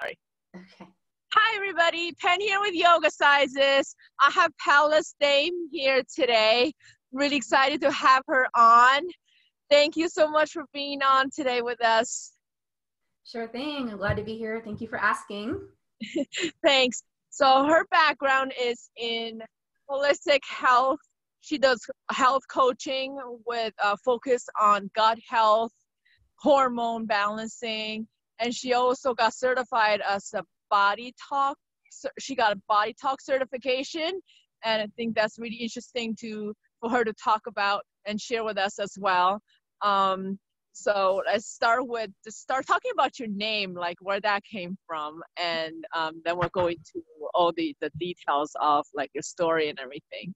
Sorry. Okay. Hi, everybody. Pen here with Yogacises. I have Pallas here today. Really excited to have her on. Thank you so much for being on today with us. Sure thing. I'm glad to be here. Thank you for asking. Thanks. So her background is in holistic health. She does health coaching with a focus on gut health, hormone balancing, and she also got certified as a bodytalk. She got a bodytalk certification, and I think that's really interesting for her to talk about and share with us as well. So let's start talking about your name, like where that came from, and then we'll go into all the details of like your story and everything.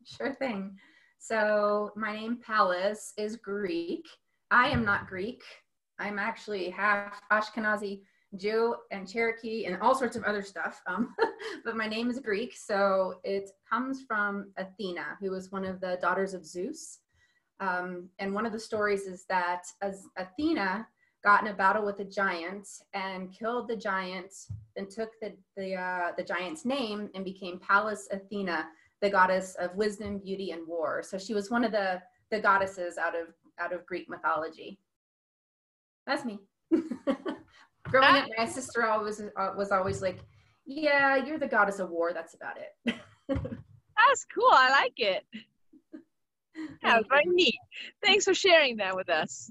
Sure thing. So my name Pallas is Greek. I am not Greek. I'm actually half Ashkenazi Jew and Cherokee and all sorts of other stuff. But my name is Greek. So it comes from Athena, who was one of the daughters of Zeus. And one of the stories is that as Athena got in a battle with a giant and killed the giant, and took the giant's name and became Pallas Athena, the goddess of wisdom, beauty, and war. So she was one of the goddesses out of Greek mythology. That's me. Growing up, my sister was always like, "Yeah, you're the goddess of war. That's about it." That's cool. I like it. Yeah, very neat. Thanks for sharing that with us.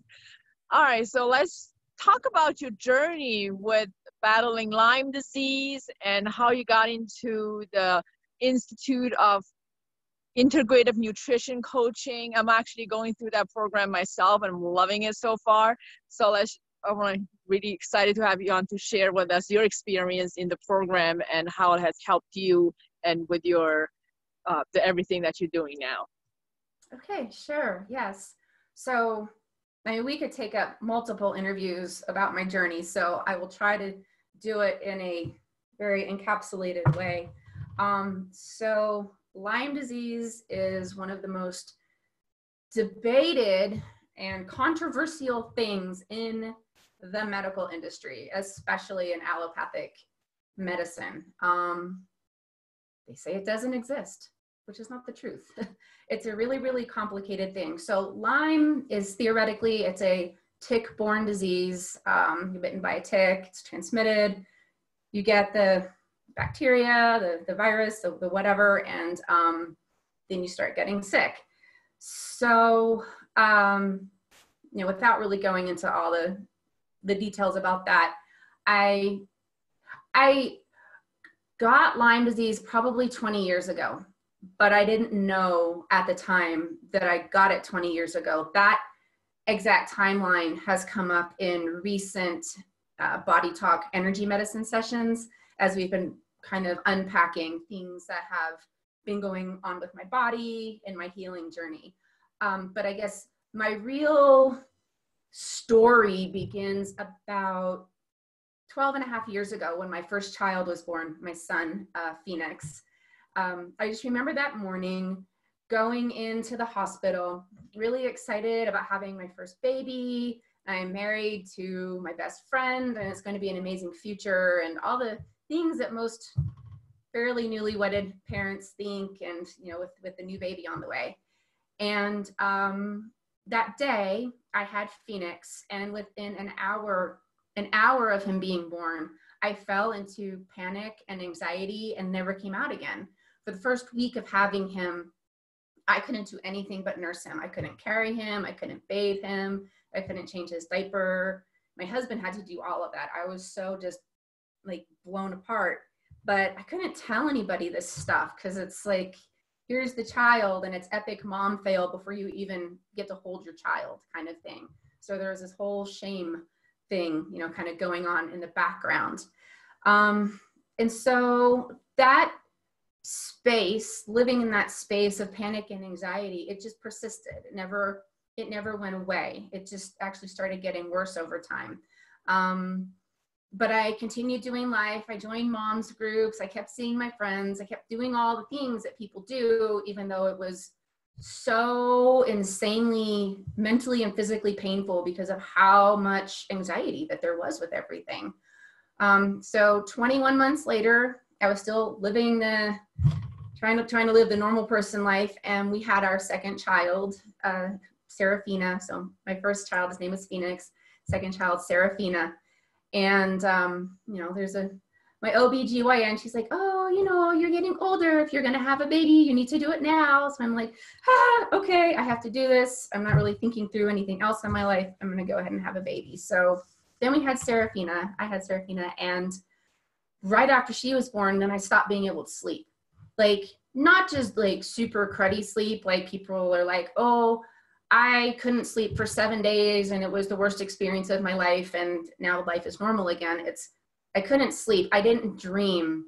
All right, so let's talk about your journey with battling Lyme disease and how you got into the Institute of Integrative Nutrition Coaching. I'm actually going through that program myself and I'm loving it so far. So I'm really excited to have you on to share with us your experience in the program and how it has helped you and with your everything that you're doing now. Okay, sure. Yes. So, I mean, we could take up multiple interviews about my journey, so I will try to do it in a very encapsulated way. So Lyme disease is one of the most debated and controversial things in the medical industry, especially in allopathic medicine. They say it doesn't exist, which is not the truth. It's a really, really complicated thing. So Lyme is theoretically, it's a tick-borne disease. You're bitten by a tick, it's transmitted. You get the bacteria, the virus, the whatever, and then you start getting sick. So, without really going into all the details about that, I got Lyme disease probably 20 years ago, but I didn't know at the time that I got it 20 years ago. That exact timeline has come up in recent bodytalk energy medicine sessions as we've been kind of unpacking things that have been going on with my body and my healing journey. But I guess my real story begins about 12 and a half years ago when my first child was born, my son, Phoenix. I just remember that morning going into the hospital, really excited about having my first baby. I'm married to my best friend and it's going to be an amazing future and all the things that most fairly newly wedded parents think, and with the new baby on the way. And that day I had Phoenix, and within an hour of him being born, I fell into panic and anxiety and never came out again. For the first week of having him, I couldn't do anything but nurse him. I couldn't carry him. I couldn't bathe him. I couldn't change his diaper. My husband had to do all of that. I was so just like blown apart, but I couldn't tell anybody this stuff because it's like, here's the child and it's epic mom fail before you even get to hold your child kind of thing. So there was this whole shame thing, kind of going on in the background. And so that space, living in that space of panic and anxiety, it just persisted. It never went away. It just actually started getting worse over time. But I continued doing life. I joined moms groups. I kept seeing my friends. I kept doing all the things that people do, even though it was so insanely mentally and physically painful because of how much anxiety that there was with everything. So 21 months later, I was still living trying to live the normal person life. And we had our second child, Serafina. So my first child, his name is Phoenix, second child, Serafina. And, there's my OBGYN, she's like, oh, you're getting older. If you're going to have a baby, you need to do it now. So I'm like, okay, I have to do this. I'm not really thinking through anything else in my life. I'm going to go ahead and have a baby. So then we had Serafina. I had Serafina. And right after she was born, then I stopped being able to sleep. Like, not just like super cruddy sleep. Like people are like, oh, I couldn't sleep for 7 days and it was the worst experience of my life. And now life is normal again. I couldn't sleep. I didn't dream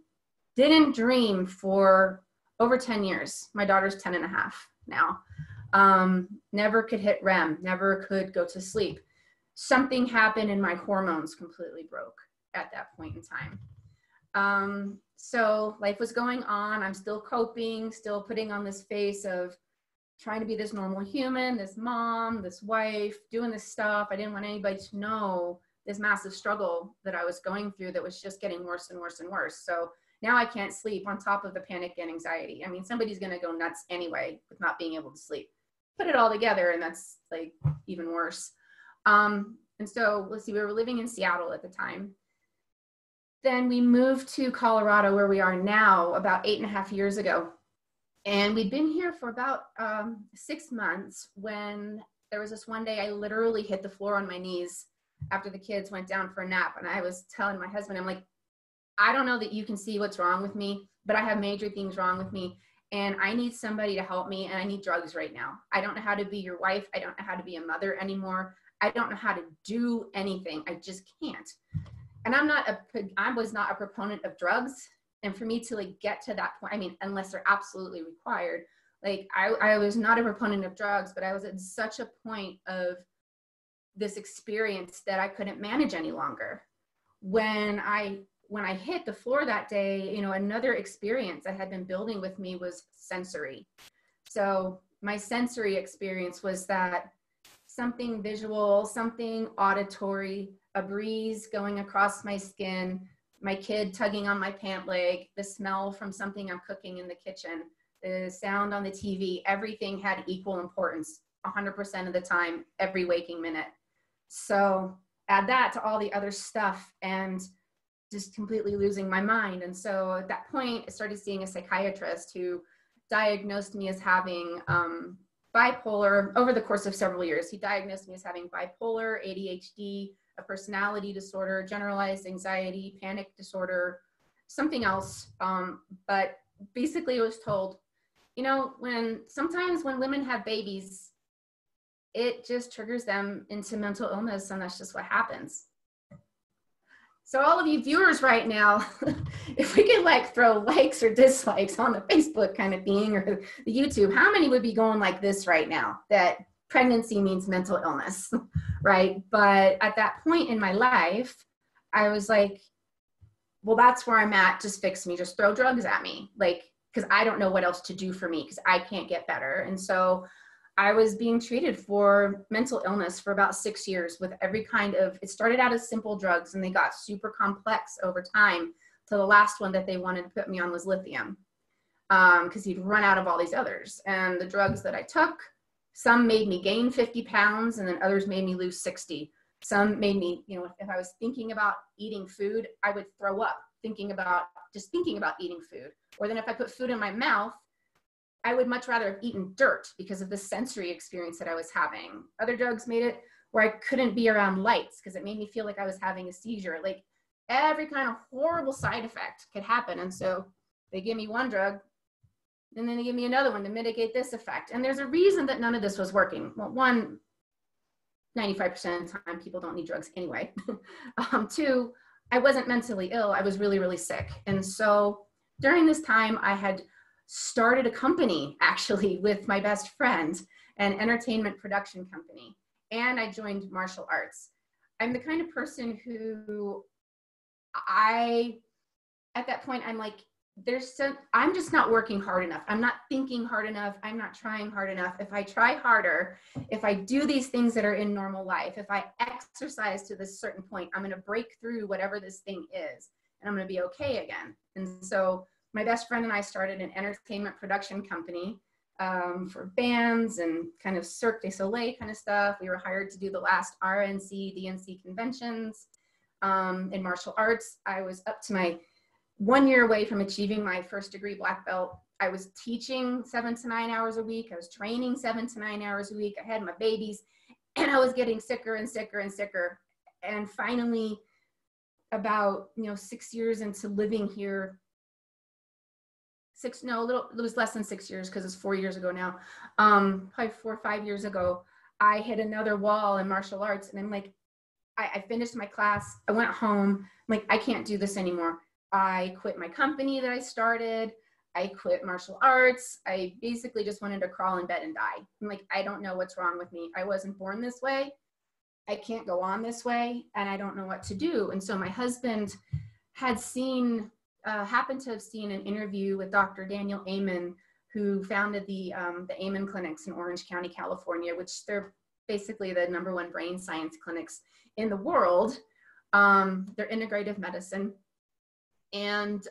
for over 10 years. My daughter's 10 and a half now. Never could hit REM, never could go to sleep. Something happened and my hormones completely broke at that point in time. So life was going on. I'm still coping, still putting on this face of trying to be this normal human, this mom, this wife, doing this stuff. I didn't want anybody to know this massive struggle that I was going through that was just getting worse and worse and worse. So now I can't sleep on top of the panic and anxiety. I mean, somebody's going to go nuts anyway with not being able to sleep. Put it all together and that's like even worse. And so let's see, we were living in Seattle at the time. Then we moved to Colorado where we are now about 8.5 years ago. And we'd been here for about 6 months when there was this one day I literally hit the floor on my knees after the kids went down for a nap. And I was telling my husband, I'm like, I don't know that you can see what's wrong with me, but I have major things wrong with me. And I need somebody to help me. And I need drugs right now. I don't know how to be your wife. I don't know how to be a mother anymore. I don't know how to do anything. I just can't. And I was not a proponent of drugs. And for me to like get to that point, I mean, unless they're absolutely required, like I was not a proponent of drugs, but I was at such a point of this experience that I couldn't manage any longer. When I hit the floor that day, another experience I had been building with me was sensory. So my sensory experience was that something visual, something auditory, a breeze going across my skin, my kid tugging on my pant leg, the smell from something I'm cooking in the kitchen, the sound on the TV, everything had equal importance 100% of the time, every waking minute. So add that to all the other stuff and just completely losing my mind. And so at that point, I started seeing a psychiatrist who diagnosed me as having bipolar over the course of several years. He diagnosed me as having bipolar, ADHD, a personality disorder, generalized anxiety, panic disorder, something else. But basically I was told, sometimes when women have babies, it just triggers them into mental illness, and that's just what happens. So all of you viewers right now, if we could throw likes or dislikes on the Facebook kind of thing or the YouTube, how many would be going like this right now, that pregnancy means mental illness, right? But at that point in my life, I was like, well, that's where I'm at. Just fix me. Just throw drugs at me. Because I don't know what else to do for me because I can't get better. And so I was being treated for mental illness for about 6 years with every kind of, it started out as simple drugs and they got super complex over time to the last one that they wanted to put me on was lithium because he'd run out of all these others. And the drugs that I took, some made me gain 50 pounds and then others made me lose 60. Some made me, if I was thinking about eating food, I would throw up thinking about eating food. Or then if I put food in my mouth, I would much rather have eaten dirt because of the sensory experience that I was having. Other drugs made it where I couldn't be around lights because it made me feel like I was having a seizure. Like every kind of horrible side effect could happen. And so they give me one drug and then they give me another one to mitigate this effect. And there's a reason that none of this was working. Well, one, 95% of the time people don't need drugs anyway. Two, I wasn't mentally ill. I was really, really sick. And so during this time I had started a company actually with my best friend, an entertainment production company. And I joined martial arts. I'm the kind of person who at that point, I'm like, I'm just not working hard enough. I'm not thinking hard enough. I'm not trying hard enough. If I try harder, if I do these things that are in normal life, if I exercise to this certain point, I'm going to break through whatever this thing is, and I'm going to be okay again. And so my best friend and I started an entertainment production company for bands and kind of Cirque du Soleil kind of stuff. We were hired to do the last RNC, DNC conventions in martial arts. I was up to my 1 year away from achieving my first degree black belt. I was teaching 7 to 9 hours a week. I was training 7 to 9 hours a week. I had my babies, and I was getting sicker and sicker and sicker. And finally, about 6 years into living here, it was less than 6 years because it's 4 years ago now. Probably 4 or 5 years ago, I hit another wall in martial arts, and I'm like, I finished my class. I went home. I'm like, I can't do this anymore. I quit my company that I started. I quit martial arts. I basically just wanted to crawl in bed and die. I'm like, I don't know what's wrong with me. I wasn't born this way. I can't go on this way, and I don't know what to do. And so my husband had happened to have seen an interview with Dr. Daniel Amen, who founded the Amen clinics in Orange County, California, which they're basically the #1 brain science clinics in the world. They're integrative medicine. And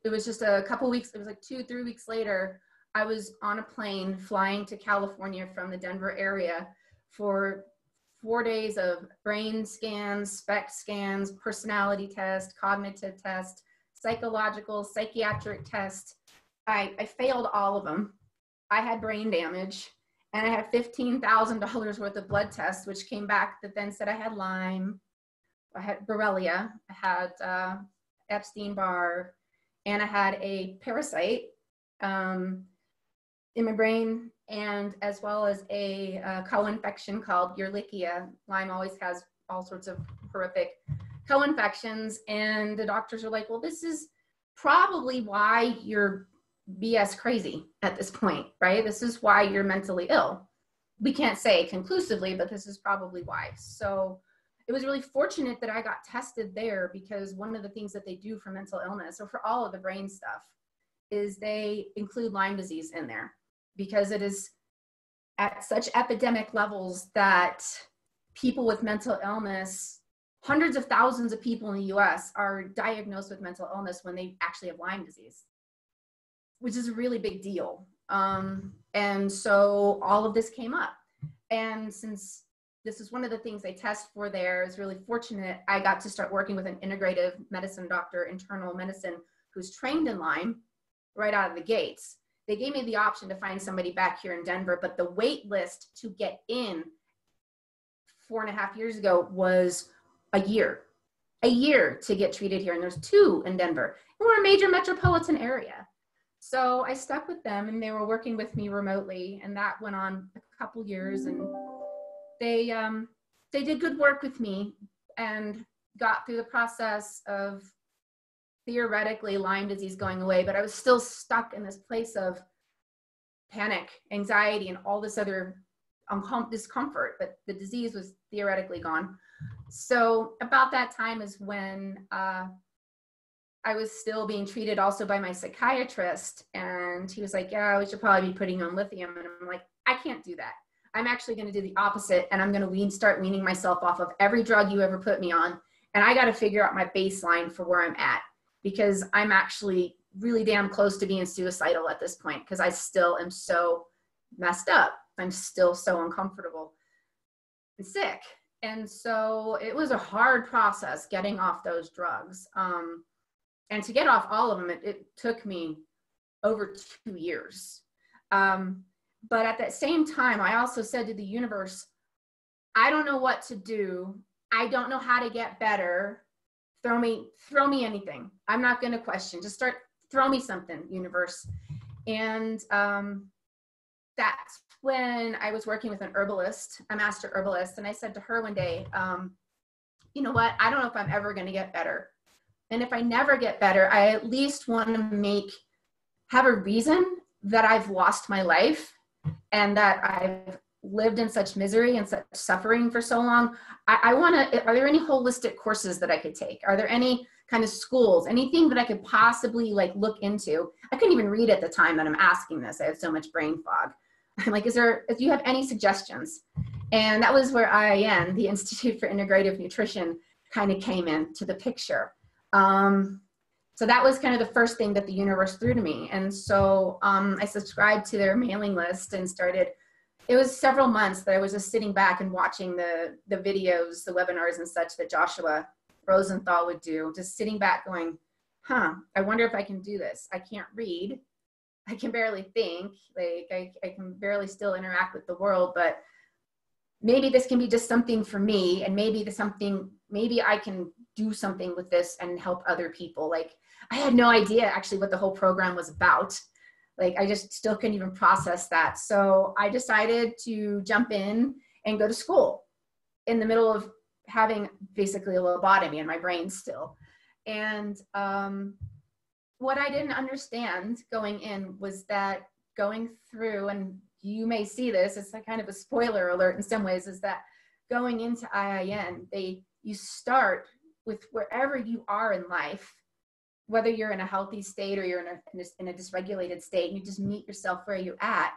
it was just a couple weeks, it was like 2-3 weeks later, I was on a plane flying to California from the Denver area for 4 days of brain scans, SPECT scans, personality test, cognitive test, psychological, psychiatric test. I failed all of them. I had brain damage, and I had $15,000 worth of blood tests, which came back that then said I had Lyme. I had Borrelia, I had Epstein-Barr, and I had a parasite in my brain, and as well as a co-infection called Ehrlichia. Lyme always has all sorts of horrific co-infections, and the doctors are like, well, this is probably why you're BS crazy at this point, right? This is why you're mentally ill. We can't say conclusively, but this is probably why. So it was really fortunate that I got tested there, because one of the things that they do for mental illness, or for all of the brain stuff, is they include Lyme disease in there, because it is at such epidemic levels that people with mental illness, hundreds of thousands of people in the US are diagnosed with mental illness when they actually have Lyme disease, which is a really big deal. And so all of this came up. And since this is one of the things they test for there, is really fortunate, I got to start working with an integrative medicine doctor, internal medicine, who's trained in Lyme right out of the gates. They gave me the option to find somebody back here in Denver, but the wait list to get in 4.5 years ago was a year to get treated here. And there's 2 in Denver. And we're a major metropolitan area. So I stuck with them, and they were working with me remotely, and that went on a couple years, and they did good work with me and got through the process of theoretically Lyme disease going away, but I was still stuck in this place of panic, anxiety, and all this other discomfort, but the disease was theoretically gone. So about that time is when I was still being treated also by my psychiatrist, and he was like, yeah, we should probably be putting you on lithium. And I'm like, I can't do that. I'm actually going to do the opposite, and I'm going to start weaning myself off of every drug you ever put me on. And I got to figure out my baseline for where I'm at, because I'm actually really damn close to being suicidal at this point, because I still am so messed up. I'm still so uncomfortable and sick. And so it was a hard process getting off those drugs. And to get off all of them, it took me over 2 years. But at that same time, I also said to the universe, I don't know what to do. I don't know how to get better. Throw me anything. I'm not going to question. Just throw me something, universe. And that's when I was working with an herbalist, a master herbalist. And I said to her one day, you know what? I don't know if I'm ever going to get better. And if I never get better, I at least want to have a reason that I've lost my life, and that I've lived in such misery and such suffering for so long. Are there any holistic courses that I could take? Are there any kind of schools, anything that I could possibly like look into? I couldn't even read at the time that I'm asking this. I had so much brain fog. I'm like, if you have any suggestions? And that was where IIN, the Institute for Integrative Nutrition, kind of came into the picture. So that was kind of the first thing that the universe threw to me. And so I subscribed to their mailing list and started. It was several months that I was just sitting back and watching the videos, the webinars and such that Joshua Rosenthal would do, just sitting back going, I wonder if I can do this. I can't read. I can barely think. Like I can barely still interact with the world, but maybe this can be just something for me. And maybe I can do something with this and help other people. Like I had no idea actually what the whole program was about. Like I just still couldn't even process that. So I decided to jump in and go to school in the middle of having basically a lobotomy in my brain still. And what I didn't understand going in was that going through, and you may see this, it's like kind of a spoiler alert in some ways, is that going into IIN, you start with wherever you are in life, whether you're in a healthy state or you're in a dysregulated state, and you just meet yourself where you're at.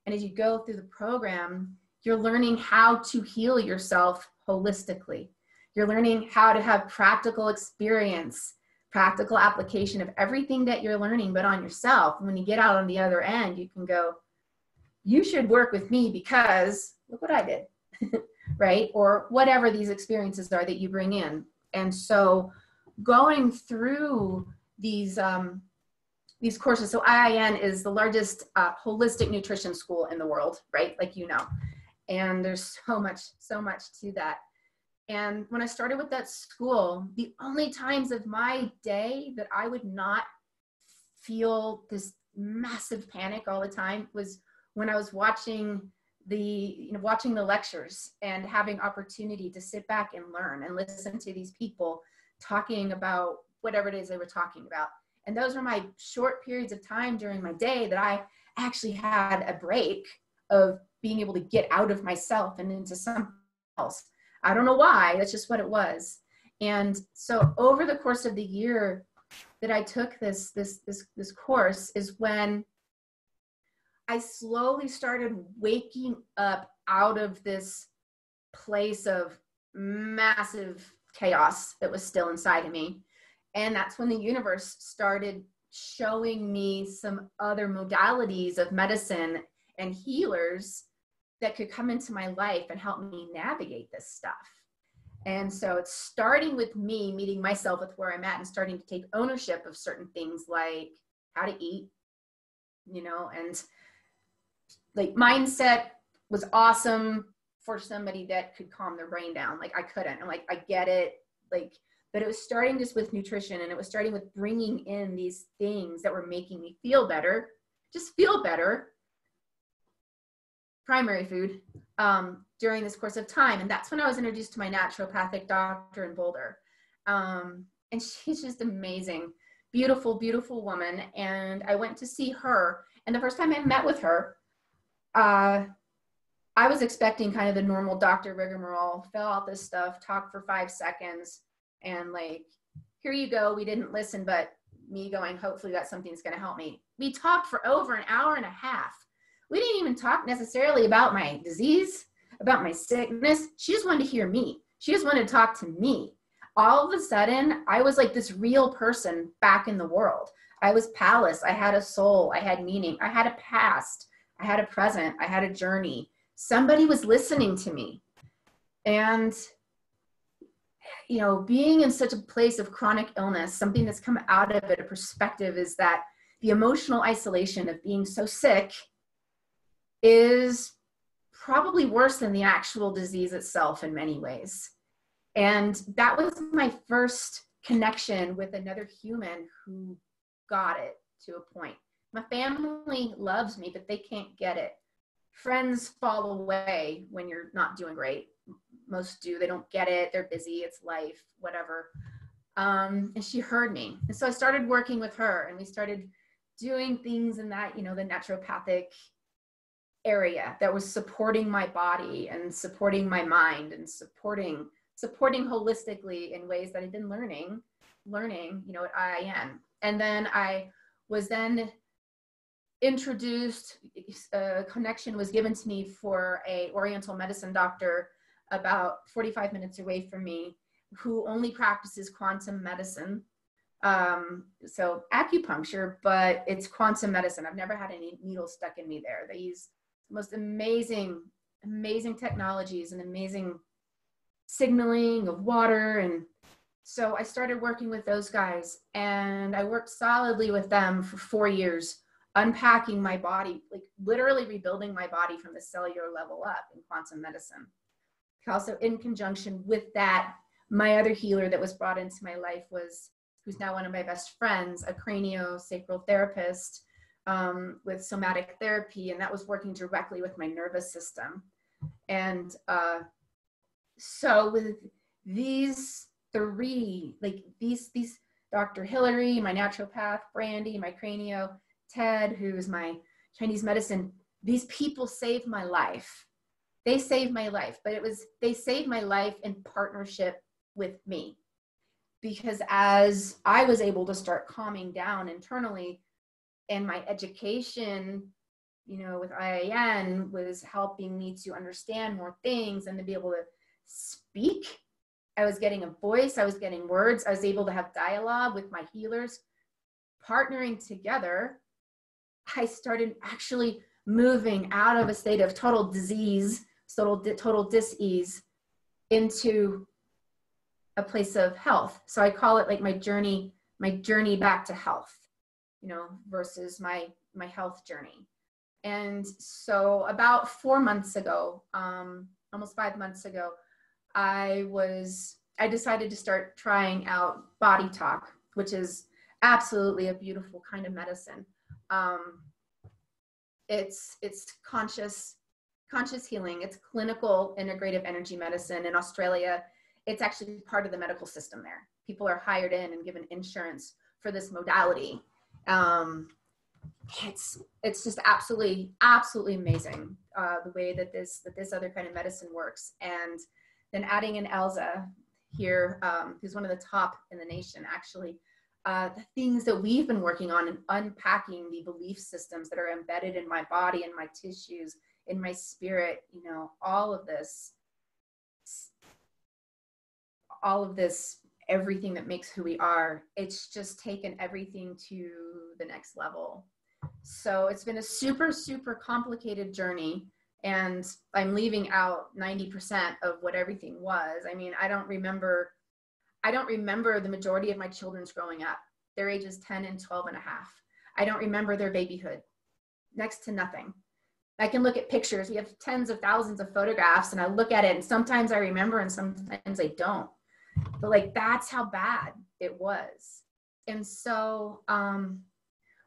And as you go through the program, you're learning how to heal yourself holistically. You're learning how to have practical experience, practical application of everything that you're learning, but on yourself. And when you get out on the other end, you can go, you should work with me because look what I did, right? Or whatever these experiences are that you bring in. And so going through these courses, so IIN is the largest holistic nutrition school in the world, right? Like, and there's so much to that. And when I started with that school, the only times of my day that I would not feel this massive panic all the time was when I was watching the lectures and having opportunity to sit back and learn and listen to these people talking about whatever it is they were talking about. And those were my short periods of time during my day that I actually had a break of being able to get out of myself and into something else. I don't know why, that's just what it was. And so over the course of the year that I took this course is when I slowly started waking up out of this place of massive chaos that was still inside of me. And that's when the universe started showing me some other modalities of medicine and healers that could come into my life and help me navigate this stuff. And so it's starting with me meeting myself with where I'm at and starting to take ownership of certain things like how to eat, and like mindset was awesome for somebody that could calm their brain down. Like I couldn't. I'm like, I get it. Like, but it was starting just with nutrition, and it was starting with bringing in these things that were making me feel better, just feel better. Primary food during this course of time. And that's when I was introduced to my naturopathic doctor in Boulder. And she's just amazing, beautiful, beautiful woman. And I went to see her. And the first time I met with her, I was expecting kind of the normal doctor rigmarole, fill out this stuff, talk for 5 seconds, and like, here you go. We didn't listen, but me going, hopefully that something's going to help me. We talked for over an hour and a half. We didn't even talk necessarily about my disease, about my sickness. She just wanted to hear me. She just wanted to talk to me. All of a sudden, I was like this real person back in the world. I was Pallas. I had a soul. I had meaning. I had a past. I had a present. I had a journey. Somebody was listening to me. And, being in such a place of chronic illness, something that's come out of it, a perspective is that the emotional isolation of being so sick is probably worse than the actual disease itself in many ways. And that was my first connection with another human who got it to a point. My family loves me, but they can't get it. Friends fall away when you're not doing great. Most do. They don't get it. They're busy. It's life, whatever. And she heard me. And so I started working with her, and we started doing things in that, the naturopathic area that was supporting my body and supporting my mind and supporting holistically in ways that I'd been learning, at IIN. And then I was then introduced, a connection was given to me for a Oriental medicine doctor about 45 minutes away from me, who only practices quantum medicine. So acupuncture, but it's quantum medicine. I've never had any needles stuck in me there. They use the most amazing technologies and amazing signaling of water. And so I started working with those guys, and I worked solidly with them for 4 years, unpacking my body, like literally rebuilding my body from the cellular level up in quantum medicine. Also, in conjunction with that, my other healer that was brought into my life was, who's now one of my best friends, a craniosacral therapist with somatic therapy, and that was working directly with my nervous system. And so with these three, like these Dr. Hillary, my naturopath, Brandy, my cranio, Ted, who's my Chinese medicine, these people saved my life. They saved my life, but they saved my life in partnership with me. Because as I was able to start calming down internally, and my education, with IIN was helping me to understand more things and to be able to speak. I was getting a voice, I was getting words, I was able to have dialogue with my healers. Partnering together, I started actually moving out of a state of total disease, total dis-ease, into a place of health. So I call it like my journey back to health, versus my health journey. And so about 4 months ago, almost 5 months ago, I decided to start trying out bodytalk, which is absolutely a beautiful kind of medicine. It's conscious healing. It's clinical integrative energy medicine. In Australia, it's actually part of the medical system there. People are hired in and given insurance for this modality. It's just absolutely amazing the way that this other kind of medicine works. And then adding in Elsa here, who's one of the top in the nation, actually, the things that we've been working on and unpacking the belief systems that are embedded in my body, in my tissues, in my spirit, all of this, everything that makes who we are, it's just taken everything to the next level. So it's been a super, super complicated journey, and I'm leaving out 90% of what everything was. I mean, I don't remember the majority of my children's growing up. Their ages 10 and 12 and a half. I don't remember their babyhood. Next to nothing. I can look at pictures. We have tens of thousands of photographs, and I look at it, and sometimes I remember and sometimes I don't. But like, that's how bad it was. And so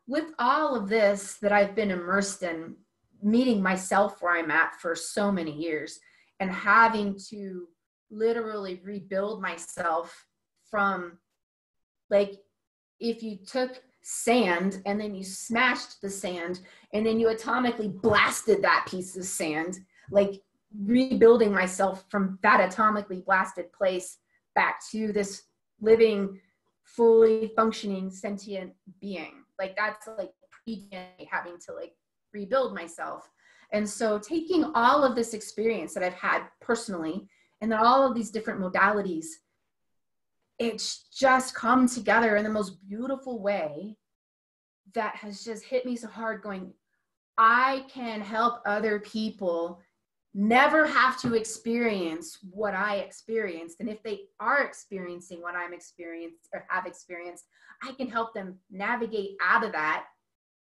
with all of this that I've been immersed in, meeting myself where I'm at for so many years, and having to literally rebuild myself from, like, if you took sand and then you smashed the sand and then you atomically blasted that piece of sand, like rebuilding myself from that atomically blasted place back to this living, fully functioning, sentient being. Like, that's like having to like rebuild myself. And so taking all of this experience that I've had personally, and then all of these different modalities, it's just come together in the most beautiful way that has just hit me so hard, going, I can help other people never have to experience what I experienced. And if they are experiencing what I'm experienced or have experienced, I can help them navigate out of that,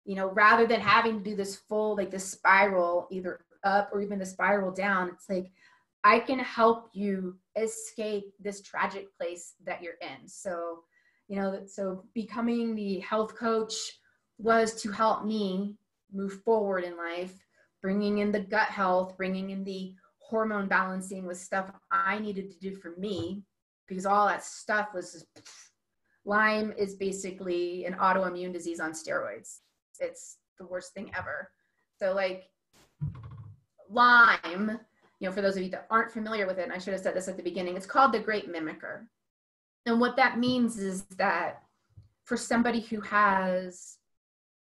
rather than having to do this full, like this spiral, either up or even the spiral down. It's like, I can help you escape this tragic place that you're in. So, so becoming the health coach was to help me move forward in life, bringing in the gut health, bringing in the hormone balancing with stuff I needed to do for me, because all that stuff was just, Lyme is basically an autoimmune disease on steroids. It's the worst thing ever. So like, Lyme, for those of you that aren't familiar with it, and I should have said this at the beginning, it's called the great mimicker. And what that means is that for somebody who has,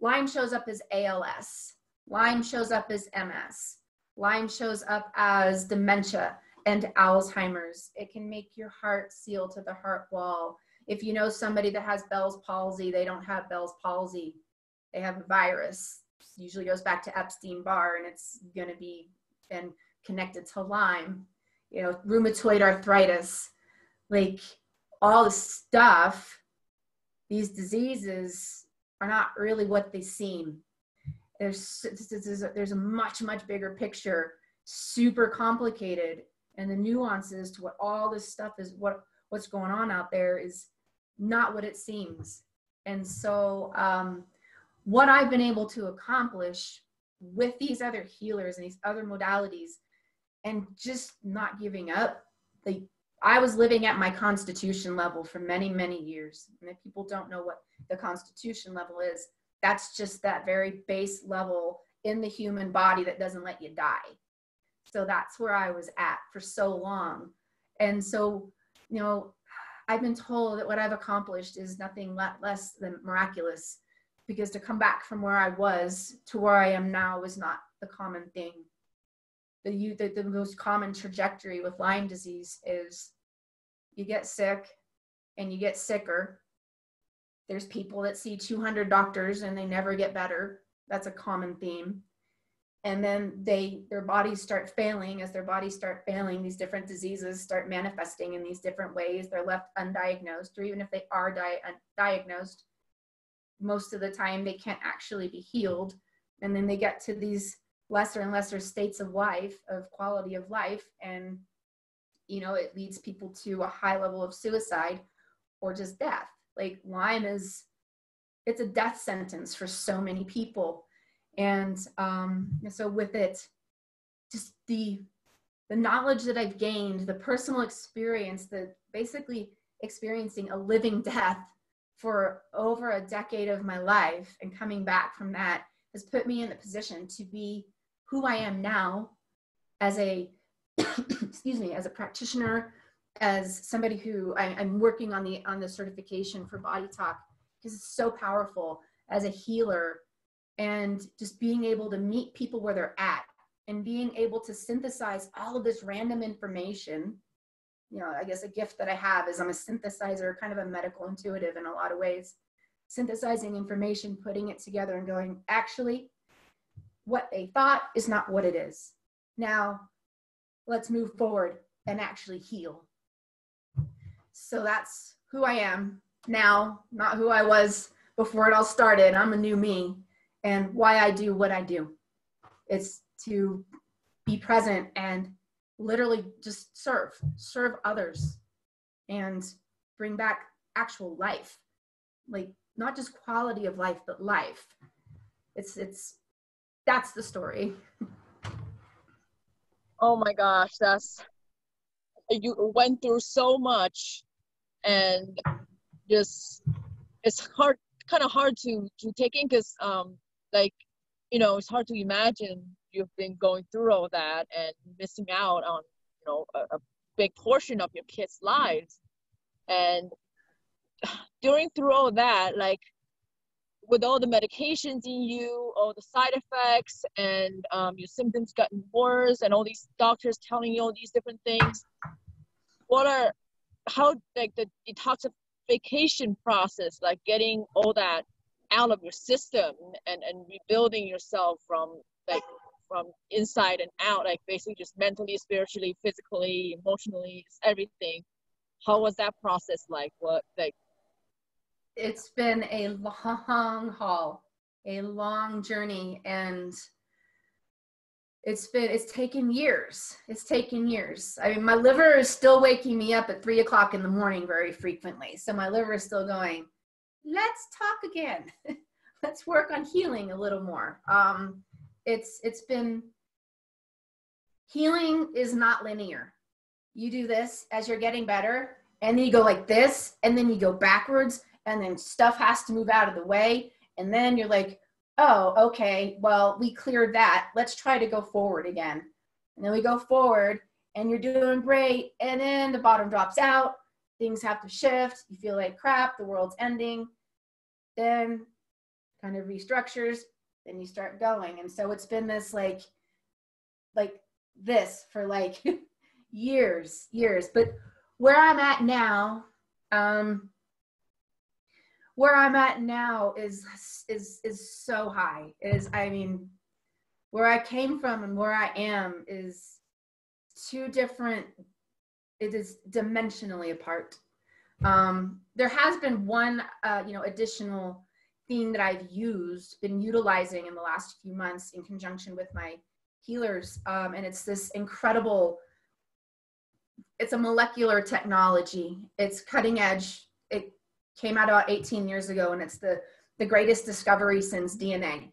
Lyme shows up as ALS, Lyme shows up as MS, Lyme shows up as dementia and Alzheimer's. It can make your heart seal to the heart wall. If you know somebody that has Bell's palsy, they don't have Bell's palsy. They have a virus. It usually goes back to Epstein-Barr, and it's going to be and connected to Lyme. Rheumatoid arthritis, like all the stuff. These diseases are not really what they seem. There's a much, much bigger picture, super complicated, and the nuances to what all this stuff is, what's going on out there is not what it seems. And so what I've been able to accomplish with these other healers and these other modalities and just not giving up, I was living at my constitution level for many, many years. And if people don't know what the constitution level is, that's just that very base level in the human body that doesn't let you die. So that's where I was at for so long. And so, I've been told that what I've accomplished is nothing less than miraculous, because to come back from where I was to where I am now is not the common thing. The most common trajectory with Lyme disease is you get sick and you get sicker. There's people that see 200 doctors and they never get better. That's a common theme. And then their bodies start failing. As their bodies start failing, these different diseases start manifesting in these different ways. They're left undiagnosed, or even if they are diagnosed, most of the time they can't actually be healed. And then they get to these lesser and lesser states of life, of quality of life. And, it leads people to a high level of suicide or just death. Like Lyme it's a death sentence for so many people. And so with it, just the knowledge that I've gained, the personal experience, the basically experiencing a living death for over a decade of my life and coming back from that has put me in the position to be who I am now as a, as a practitioner, as somebody who I'm working on the certification for bodytalk, because it's so powerful as a healer, and just being able to meet people where they're at and being able to synthesize all of this random information. I guess a gift that I have is I'm a synthesizer, kind of a medical intuitive in a lot of ways, synthesizing information, putting it together and going, actually, what they thought is not what it is. Now, let's move forward and actually heal. So that's who I am now, not who I was before it all started. I'm a new me, and why I do what I do. It's to be present and literally just serve others and bring back actual life, like not just quality of life, but life. That's the story. Oh my gosh, you went through so much, and just it's kind of hard to take in, because it's hard to imagine you've been going through all that and missing out on a big portion of your kids' lives. And through all that, like with all the medications in you, all the side effects, and your symptoms gotten worse, and all these doctors telling you all these different things, how the detoxification process, like getting all that out of your system and rebuilding yourself from inside and out, like basically just mentally, spiritually, physically, emotionally, everything. How was that process like? It's been a long haul, a long journey, and it's taken years. I mean, my liver is still waking me up at 3 o'clock in the morning very frequently. So my liver is still going, let's talk again. Let's work on healing a little more. It's been, healing is not linear. You do this as you're getting better, and then you go like this, and then you go backwards, and then stuff has to move out of the way. And then you're like, oh, okay, well, we cleared that. Let's try to go forward again. And then we go forward and you're doing great. And then the bottom drops out. Things have to shift. You feel like crap. The world's ending. Then kind of restructures. Then you start going. And so it's been this like this for like years. But where I'm at now is so high. Where I came from and where I am is two different, it is dimensionally apart. There has been one, additional thing that I've been utilizing in the last few months in conjunction with my healers. And it's this incredible, it's a molecular technology. It's cutting edge. It came out about 18 years ago, and it's the greatest discovery since DNA.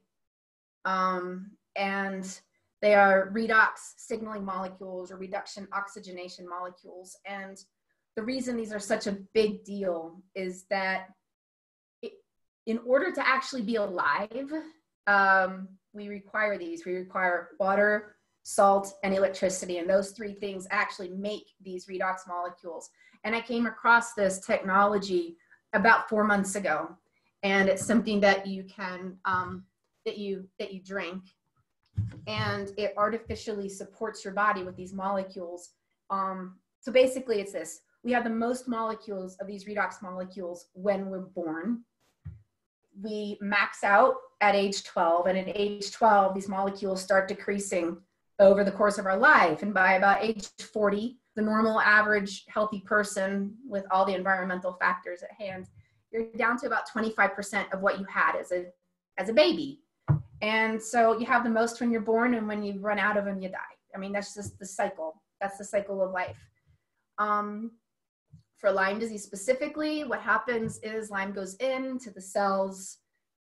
And they are redox signaling molecules or reduction oxygenation molecules. And the reason these are such a big deal is that in order to actually be alive, we require these. We require water, salt, and electricity. And those three things actually make these redox molecules. And I came across this technology about 4 months ago. And it's something that you can, that you drink. And it artificially supports your body with these molecules. So basically it's this. We have the most molecules of these redox molecules when we're born. We max out at age 12, and at age 12, these molecules start decreasing over the course of our life. And by about age 40, the normal average healthy person with all the environmental factors at hand, you're down to about 25% of what you had as a baby. And so you have the most when you're born, and when you run out of them, you die. I mean, that's just the cycle. That's the cycle of life. For Lyme disease specifically, what happens is Lyme goes into the cells.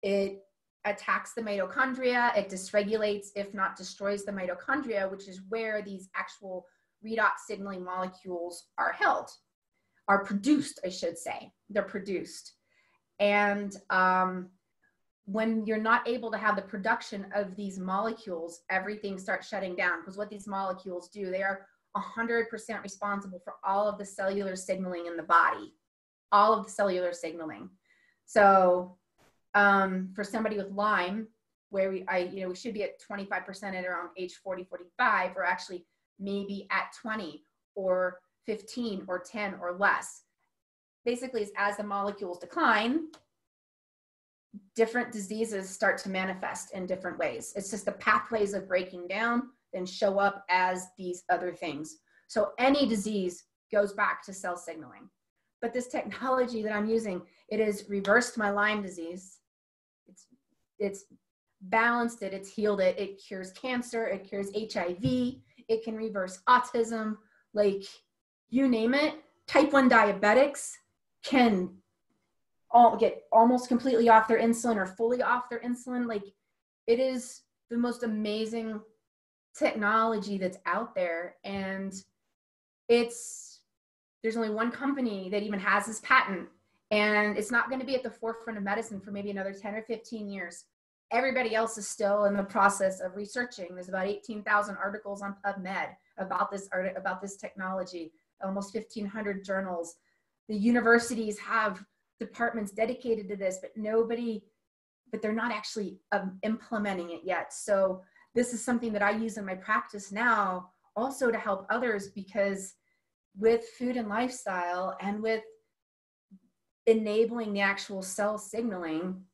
It attacks the mitochondria. It dysregulates, if not destroys, the mitochondria, which is where these actual redox signaling molecules are held, are produced, I should say. They're produced. And when you're not able to have the production of these molecules, everything starts shutting down, because what these molecules do, they are 100% responsible for all of the cellular signaling in the body, all of the cellular signaling. So for somebody with Lyme, where we should be at 25% at around age 40, 45, or actually maybe at 20 or 15 or 10 or less. Basically, as the molecules decline, different diseases start to manifest in different ways. It's just the pathways of breaking down then show up as these other things. So any disease goes back to cell signaling. But this technology that I'm using, it has reversed my Lyme disease. It's balanced it, it's healed it. It cures cancer, it cures HIV, it can reverse autism, like you name it. Type 1 diabetics can all get almost completely off their insulin or fully off their insulin. Like, it is the most amazing technology that's out there. And there's only one company that even has this patent, and it's not going to be at the forefront of medicine for maybe another 10 or 15 years. Everybody else is still in the process of researching. There's about 18,000 articles on PubMed about this technology, almost 1,500 journals. The universities have departments dedicated to this, but they're not actually implementing it yet. So this is something that I use in my practice now also to help others, because with food and lifestyle and with enabling the actual cell signaling,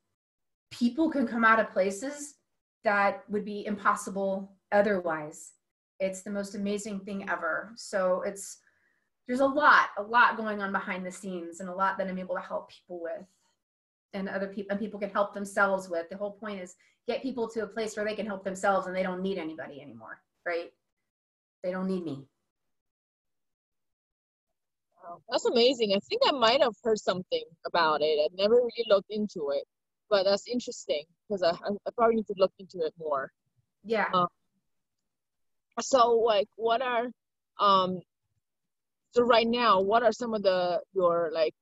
people can come out of places that would be impossible otherwise. It's the most amazing thing ever. So there's a lot going on behind the scenes, and a lot that I'm able to help people with, and people can help themselves with. The whole point is get people to a place where they can help themselves and they don't need anybody anymore, right? They don't need me. Wow, that's amazing. I think I might have heard something about it. I never really looked into it, but that's interesting, because I probably need to look into it more. Yeah. So like, what are so right now, what are some of your like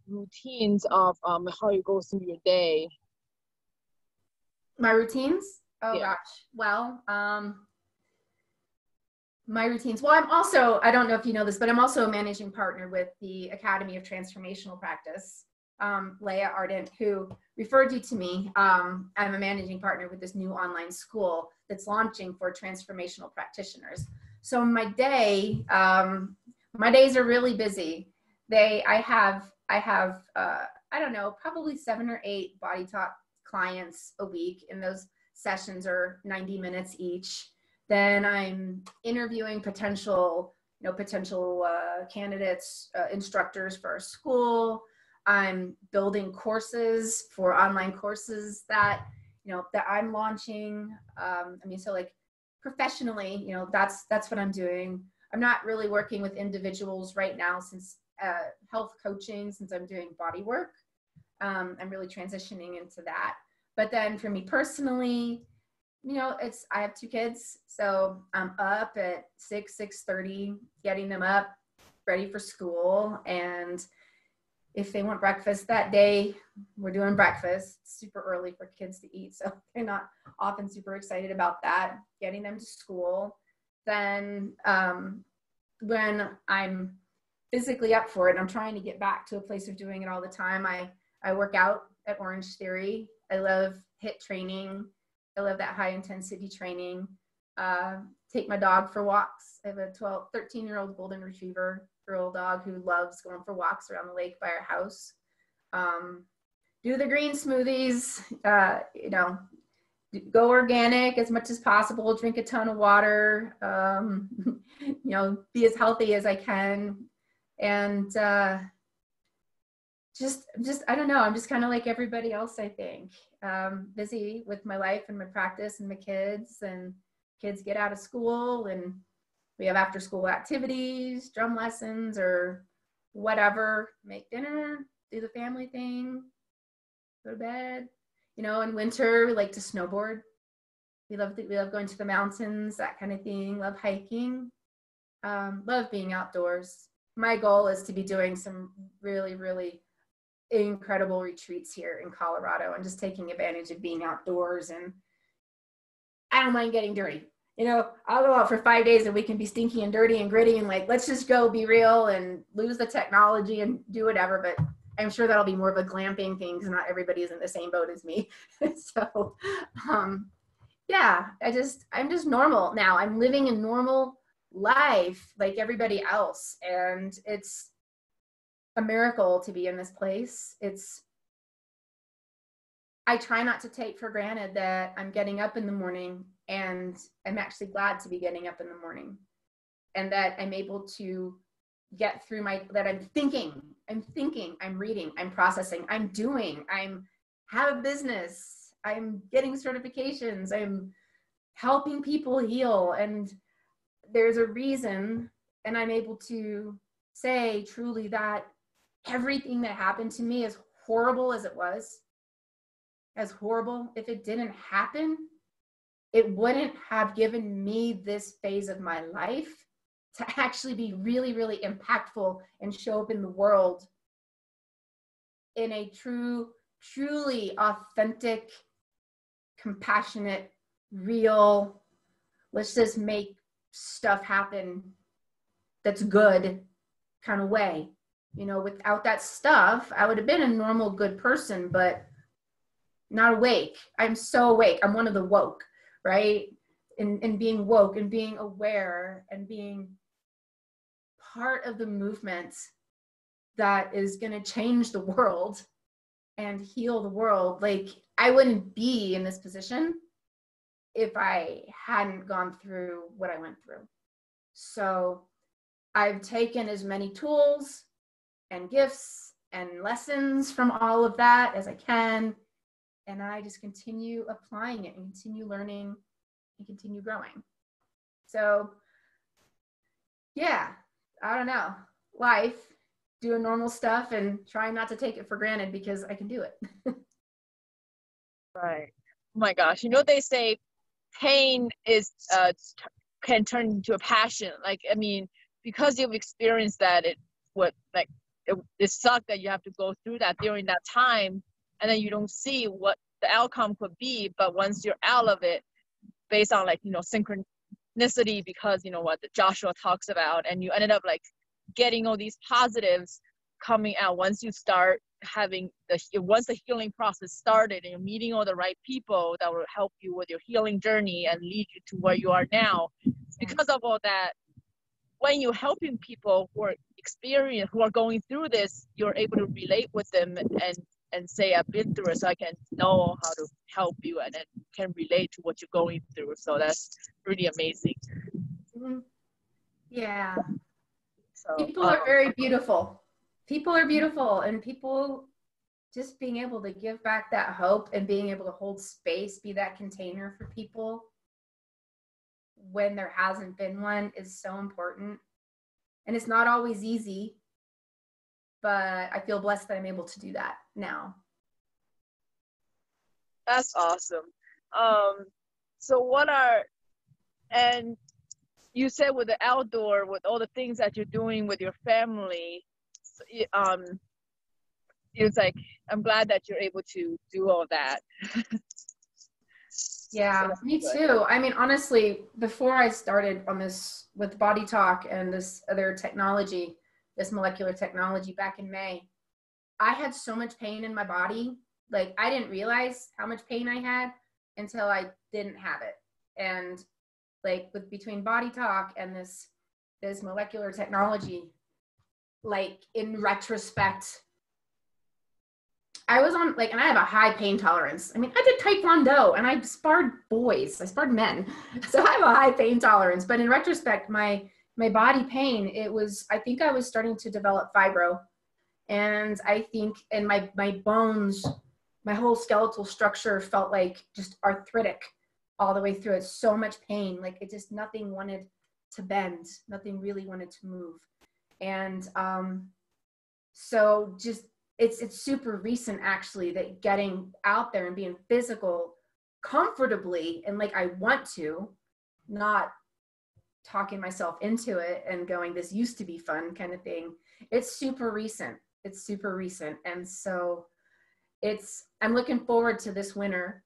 routines of how you go through your day? My routines? Oh yeah. gosh. Well, My routines. Well, I'm also, I don't know if you know this, but I'm also a managing partner with the Academy of Transformational Practice. Leah Ardent, who referred you to me. I'm a managing partner with this new online school that's launching for transformational practitioners. So my days are really busy. I have I don't know, probably 7 or 8 body talk clients a week, and those sessions are 90 minutes each. Then I'm interviewing potential candidates, instructors for our school. I'm building courses for online courses that I'm launching. So like professionally, that's what I'm doing. I'm not really working with individuals right now since health coaching, since I'm doing body work. I'm really transitioning into that. But then for me personally, I have 2 kids, so I'm up at 6:30, getting them up, ready for school. And if they want breakfast that day, we're doing breakfast. It's super early for kids to eat, so they're not often super excited about that, getting them to school. Then when I'm physically up for it, I'm trying to get back to a place of doing it all the time. I work out at Orange Theory. I love HIIT training. I love that high intensity training. Take my dog for walks. I have a 13-year-old golden retriever girl dog who loves going for walks around the lake by our house. Do the green smoothies, go organic as much as possible, drink a ton of water, be as healthy as I can. And just I don't know, I'm just kind of like everybody else, I think. Busy with my life and my practice and my kids, and kids get out of school and we have after school activities, drum lessons or whatever, make dinner, do the family thing, go to bed. In winter, we like to snowboard. We love going to the mountains, that kind of thing. Love hiking, love being outdoors. My goal is to be doing some really, really incredible retreats here in Colorado and just taking advantage of being outdoors. And I don't mind getting dirty. I'll go out for 5 days and we can be stinky and dirty and gritty and like, let's just go be real and lose the technology and do whatever. But I'm sure that'll be more of a glamping thing because not everybody is in the same boat as me. So, yeah, I'm just normal now. I'm living a normal life like everybody else. And it's a miracle to be in this place. I try not to take for granted that I'm getting up in the morning, and I'm actually glad to be getting up in the morning, and that I'm able to get through that I'm thinking, I'm reading, I'm processing, I'm doing, have a business, I'm getting certifications, I'm helping people heal. And there's a reason, and I'm able to say truly that everything that happened to me, as horrible as it was, as horrible, if it didn't happen, it wouldn't have given me this phase of my life to actually be really, really impactful and show up in the world in a truly authentic, compassionate, real, let's just make stuff happen that's good kind of way. Without that stuff, I would have been a normal, good person, but not awake. I'm so awake. I'm one of the woke, right? And being woke and being aware and being part of the movement that is going to change the world and heal the world. Like, I wouldn't be in this position if I hadn't gone through what I went through. So I've taken as many tools and gifts and lessons from all of that as I can. And I just continue applying it and continue learning and continue growing. So yeah, I don't know. Life, doing normal stuff and trying not to take it for granted because I can do it. Right. Oh my gosh. They say pain is can turn into a passion. Like, because you've experienced that, it sucked that you have to go through that during that time, and then you don't see what the outcome could be. But once you're out of it, based on synchronicity because, you know, what Joshua talks about, and you ended up like getting all these positives coming out once you start having once the healing process started and you're meeting all the right people that will help you with your healing journey and lead you to where you are now. Because of all that, when you're helping people who are going through this, you're able to relate with them and say, I've been through it, so I can know how to help you and can relate to what you're going through. So that's really amazing. Mm-hmm. Yeah. So, people are very beautiful. People are beautiful, and people just being able to give back that hope and being able to hold space, be that container for people when there hasn't been one is so important. And it's not always easy, but I feel blessed that I'm able to do that now. That's awesome. So and you said with the outdoor, with all the things that you're doing with your family, it's like, I'm glad that you're able to do all that. Yeah, me too. I mean, honestly, before I started on this with Body Talk and this other technology, this molecular technology back in May, I had so much pain in my body. Like, I didn't realize how much pain I had until I didn't have it. And like between Body Talk and this molecular technology, like in retrospect, I was on and I have a high pain tolerance. I mean, I did Taekwondo and I sparred boys. I sparred men. So I have a high pain tolerance. But in retrospect, my body pain, I think I was starting to develop fibro. And I think in my bones, my whole skeletal structure felt like just arthritic all the way through it. So much pain. Like it just, nothing wanted to bend. Nothing really wanted to move. And so just, it's super recent actually that getting out there and being physical comfortably and like I want to, not talking myself into it and going, this used to be fun kind of thing. It's super recent. And so I'm looking forward to this winter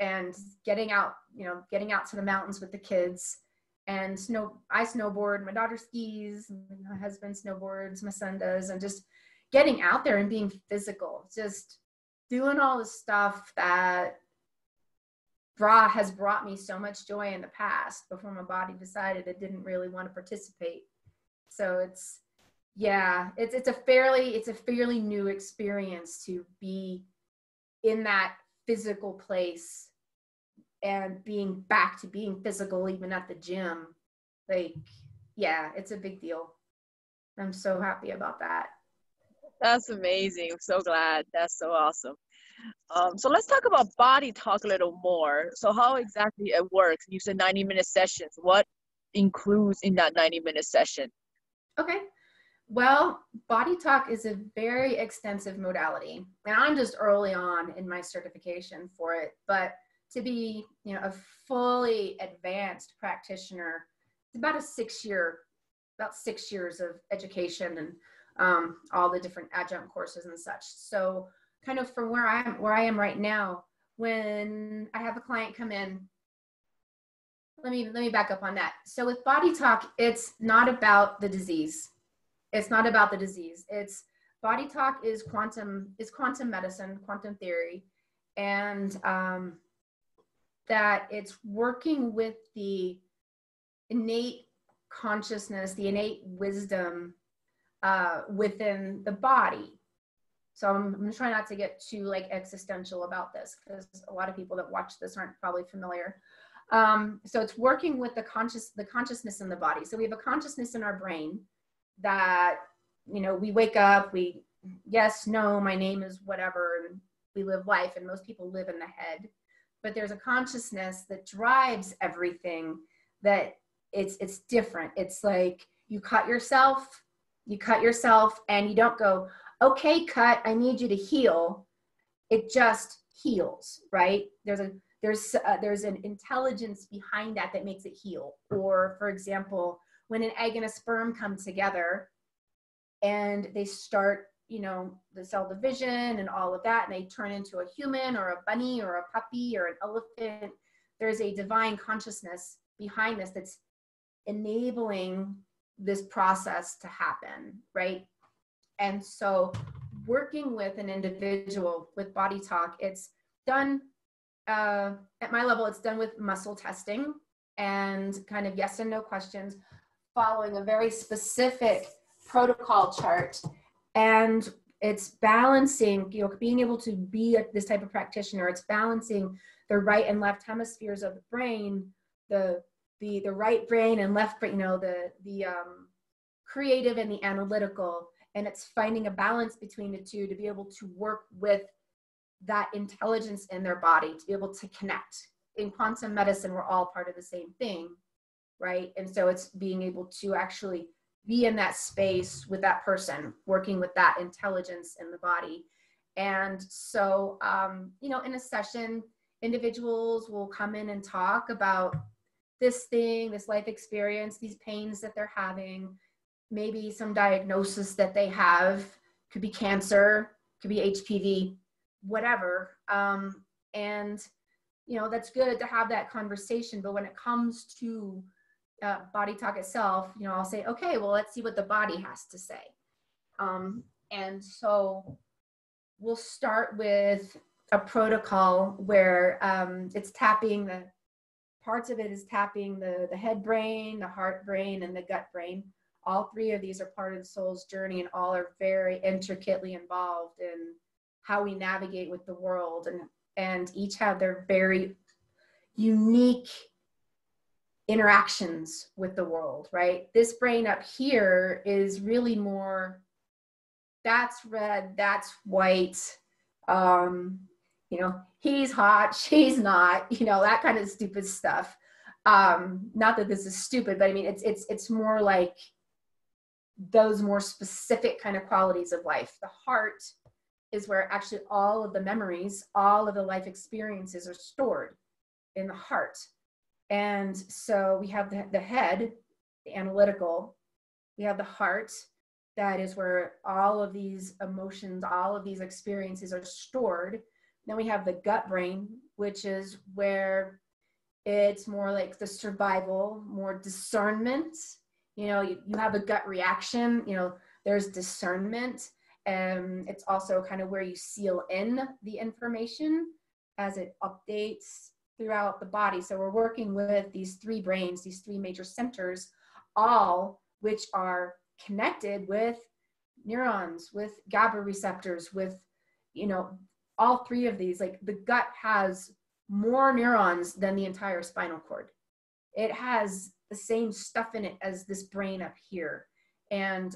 and getting out to the mountains with the kids. And I snowboard, my daughter skis, my husband snowboards, my son does, and just getting out there and being physical, just doing all the stuff that has brought me so much joy in the past before my body decided it didn't really want to participate. So it's a fairly new experience to be in that physical place and being back to being physical even at the gym. Like, yeah, it's a big deal. I'm so happy about that. That's amazing. I'm so glad. That's so awesome. So let's talk about Body Talk a little more. So how exactly it works? You said 90-minute sessions. What includes in that 90-minute session? Okay. Well, Body Talk is a very extensive modality, and I'm just early on in my certification for it. But to be, a fully advanced practitioner, it's about 6 years of education and all the different adjunct courses and such. So kind of from where I am right now, when I have a client come in, let me back up on that. So with Body Talk, it's not about the disease. It's Body Talk is quantum medicine, quantum theory, and that it's working with the innate consciousness, the innate wisdom within the body. So I'm going to try not to get too existential about this because a lot of people that watch this aren't probably familiar. So it's working with the consciousness in the body. So we have a consciousness in our brain that, we wake up, yes, no, my name is whatever, and we live life, and most people live in the head. But there's a consciousness that drives everything, that it's different. It's like you cut yourself and you don't go, okay, cut, I need you to heal. It just heals, right? There's an intelligence behind that makes it heal. Or for example, when an egg and a sperm come together and they start, the cell division and all of that, and they turn into a human or a bunny or a puppy or an elephant, there's a divine consciousness behind this that's enabling this process to happen, right? And so working with an individual with Body Talk, it's done at my level, it's done with muscle testing and kind of yes and no questions, following a very specific protocol chart. And it's balancing, you know, being able to be this type of practitioner, it's balancing the right and left hemispheres of the brain, the right brain and left brain, you know, the creative and the analytical, and it's finding a balance between the two to be able to work with that intelligence in their body, to be able to connect. In quantum medicine, we're all part of the same thing, right? And so it's being able to actually be in that space with that person, working with that intelligence in the body. And so, you know, in a session, individuals will come in and talk about this thing, this life experience, these pains that they're having, maybe some diagnosis that they have, could be cancer, could be HPV, whatever. And, you know, that's good to have that conversation. But when it comes to Body Talk itself, you know, I'll say, okay, well, let's see what the body has to say. And so we'll start with a protocol where it's tapping the parts of it is tapping the head brain, the heart brain, and the gut brain. All three of these are part of the soul's journey, and all are very intricately involved in how we navigate with the world, and each have their very unique interactions with the world, right? This brain up here is really more, that's red, that's white, you know, he's hot, she's not, you know, that kind of stupid stuff. Not that this is stupid, but I mean, it's more like those more specific kind of qualities of life. The heart is where actually all of the memories, all of the life experiences are stored in the heart. And so we have the head, the analytical, we have the heart, that is where all of these emotions, all of these experiences are stored. Then we have the gut brain, which is where it's more like the survival, more discernment. You know, you have a gut reaction, you know, there's discernment. And it's also kind of where you seal in the information as it updates throughout the body. So we're working with these three brains, these three major centers, all which are connected with neurons, with GABA receptors, with, you know, all three of these. Like the gut has more neurons than the entire spinal cord. It has the same stuff in it as this brain up here. And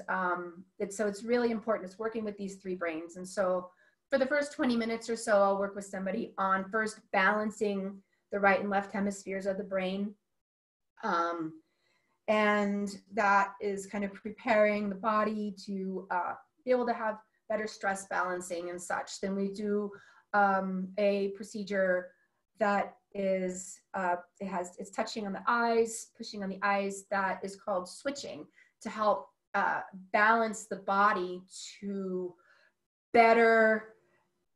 so it's really important. It's working with these three brains. And so for the first 20 minutes or so, I'll work with somebody on first balancing the right and left hemispheres of the brain. And that is kind of preparing the body to be able to have better stress balancing and such. Then we do a procedure that is, it's touching on the eyes, pushing on the eyes, that is called switching, to help balance the body to better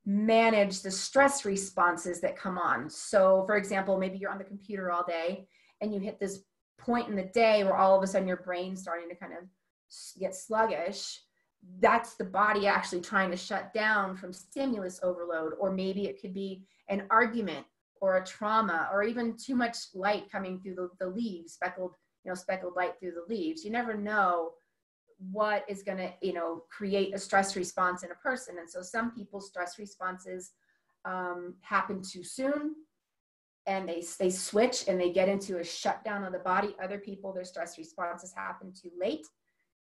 manage the stress responses that come on. So for example, maybe you're on the computer all day and you hit this point in the day where all of a sudden your brain's starting to kind of get sluggish. That's the body actually trying to shut down from stimulus overload. Or maybe it could be an argument or a trauma, or even too much light coming through the leaves, speckled light through the leaves. You never know what is going to, create a stress response in a person. And so some people's stress responses happen too soon, and they switch and they get into a shutdown of the body. Other people, their stress responses happen too late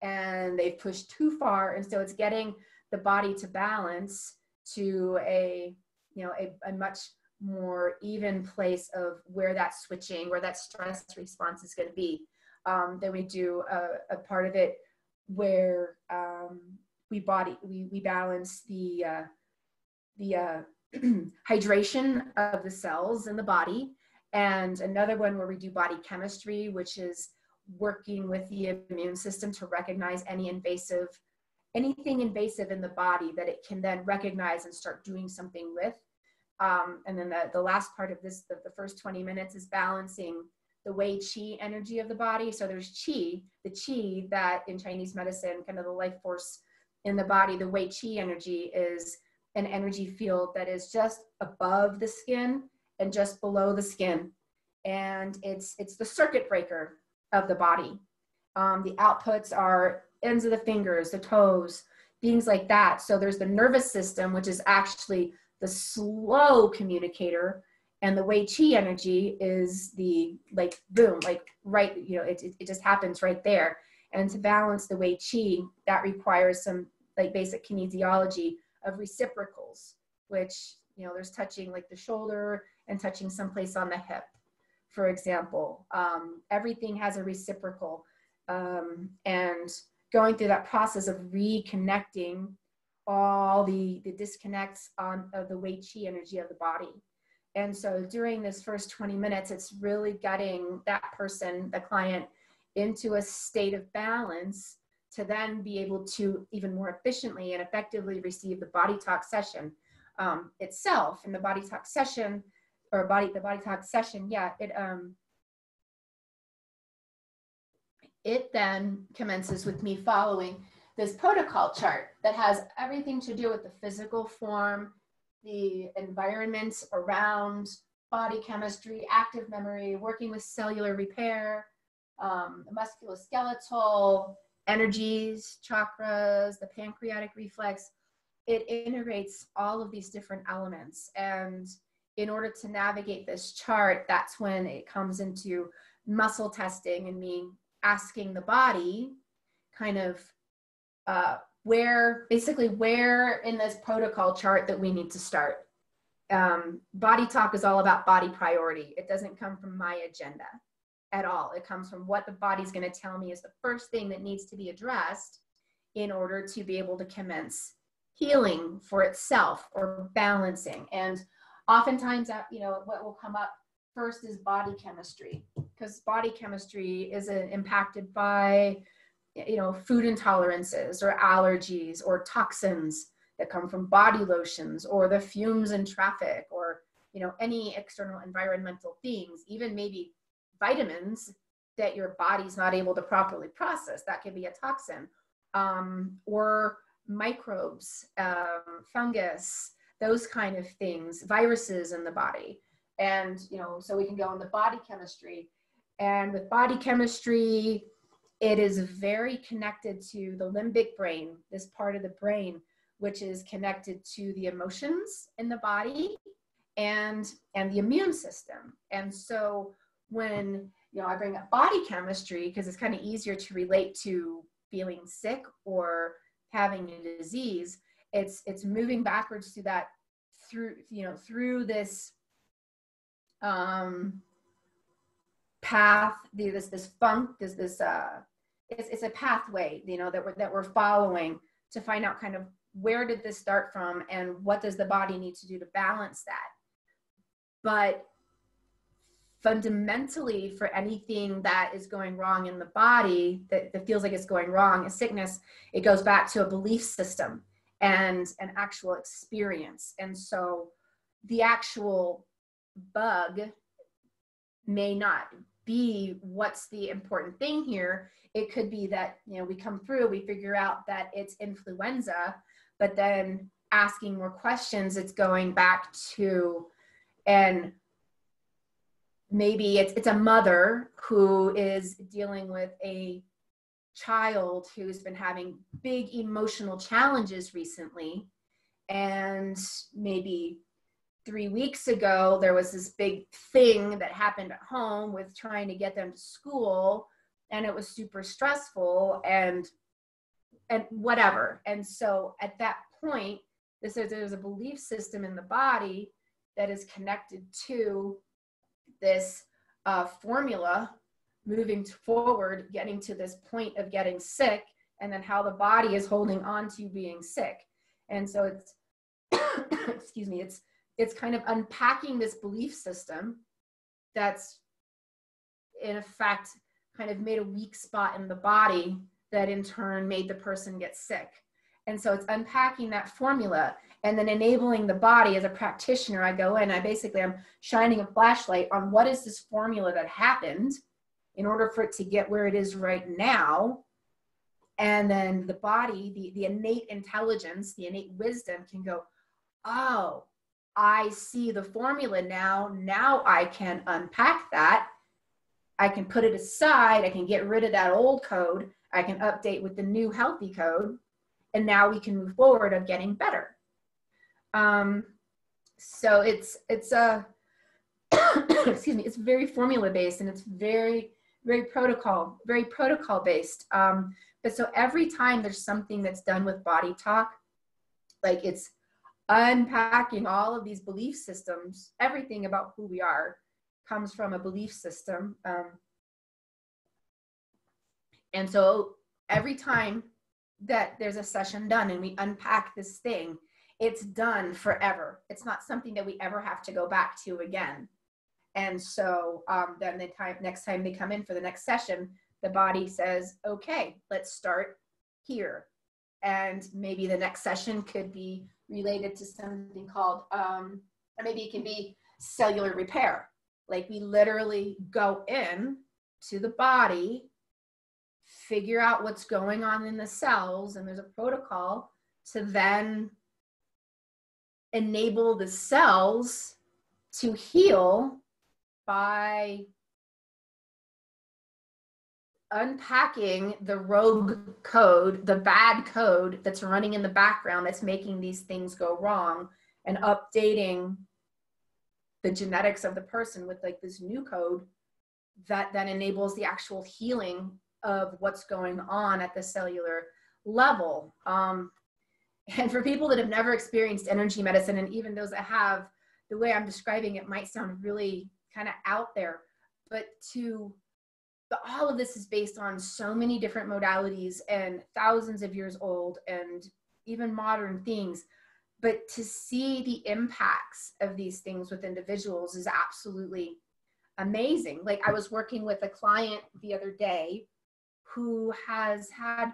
and they've pushed too far. And so it's getting the body to balance to a much more even place of where that switching, where that stress response is going to be. Then we do a part of it where we balance the hydration of the cells in the body, and another one where we do body chemistry, which is working with the immune system to recognize anything invasive in the body that it can then recognize and start doing something with. And then the last part of this, the first 20 minutes, is balancing the wei qi energy of the body. So there's qi, the qi that in Chinese medicine, kind of the life force in the body. The wei qi energy is an energy field that is just above the skin and just below the skin. And it's the circuit breaker of the body. The outputs are ends of the fingers, the toes, things like that. So there's the nervous system, which is actually the slow communicator, and the wei qi energy is the like boom, like right, you know, it just happens right there. And to balance the wei qi, that requires some like basic kinesiology of reciprocals, which, you know, there's touching like the shoulder and touching someplace on the hip, for example. Everything has a reciprocal, and going through that process of reconnecting all the disconnects of the wei qi energy of the body. And so during this first 20 minutes, it's really getting that person, the client, into a state of balance to then be able to even more efficiently and effectively receive the body talk session itself. And the body talk session, or the body talk session, yeah, it then commences with me following this protocol chart that has everything to do with the physical form, the environment around, body chemistry, active memory, working with cellular repair, musculoskeletal, energies, chakras, the pancreatic reflex. It integrates all of these different elements. And in order to navigate this chart, that's when it comes into muscle testing and me asking the body kind of where in this protocol chart that we need to start. Body talk is all about body priority. It doesn't come from my agenda at all. It comes from what the body's going to tell me is the first thing that needs to be addressed in order to be able to commence healing for itself or balancing. And oftentimes that, you know, what will come up first is body chemistry, because body chemistry is impacted by, you know, food intolerances or allergies or toxins that come from body lotions or the fumes in traffic or, you know, any external environmental things, even maybe vitamins that your body's not able to properly process. That could be a toxin, or microbes, fungus, those kind of things, viruses in the body. And, you know, so we can go into body chemistry. And with body chemistry, it is very connected to the limbic brain, this part of the brain, which is connected to the emotions in the body and the immune system. And so when, you know, I bring up body chemistry, because it's kind of easier to relate to feeling sick or having a disease, it's moving backwards to that through this path, it's a pathway, you know, that we're following to find out kind of where did this start from and what does the body need to do to balance that. But fundamentally, for anything that is going wrong in the body that feels like it's going wrong, a sickness, it goes back to a belief system and an actual experience. And so the actual bug may not be what's the important thing here. It could be that, you know, we come through, we figure out that it's influenza, but then asking more questions, it's going back to, and maybe it's a mother who is dealing with a child who's been having big emotional challenges recently. And maybe 3 weeks ago, there was this big thing that happened at home with trying to get them to school, and it was super stressful and whatever. And so at that point, there's a belief system in the body that is connected to this formula moving forward, getting to this point of getting sick, and then how the body is holding on to being sick. And so it's, excuse me, it's kind of unpacking this belief system that's in effect kind of made a weak spot in the body that in turn made the person get sick. And so it's unpacking that formula And then enabling the body. As a practitioner, I go in, I'm shining a flashlight on what is this formula that happened in order for it to get where it is right now. And then the body, the innate intelligence, the innate wisdom can go, oh, I see the formula now. Now I can unpack that. I can put it aside. I can get rid of that old code. I can update with the new healthy code. And now we can move forward of getting better. So it's a, excuse me, it's very formula based, and it's very protocol based. But so every time there's something that's done with body talk, like it's unpacking all of these belief systems, everything about who we are comes from a belief system. And so every time that there's a session done and we unpack this thing, it's done forever. It's not something that we ever have to go back to again. And so then next time they come in for the next session, the body says, okay, let's start here. And maybe the next session could be related to something called, or maybe it can be cellular repair. Like we literally go in to the body, figure out what's going on in the cells, and there's a protocol to then enable the cells to heal by unpacking the rogue code, the bad code that's running in the background that's making these things go wrong, and updating the genetics of the person with like this new code that then enables the actual healing of what's going on at the cellular level. And for people that have never experienced energy medicine, and even those that have, the way I'm describing it might sound really kind of out there, but all of this is based on so many different modalities and thousands of years old and even modern things. But to see the impacts of these things with individuals is absolutely amazing. Like I was working with a client the other day who has had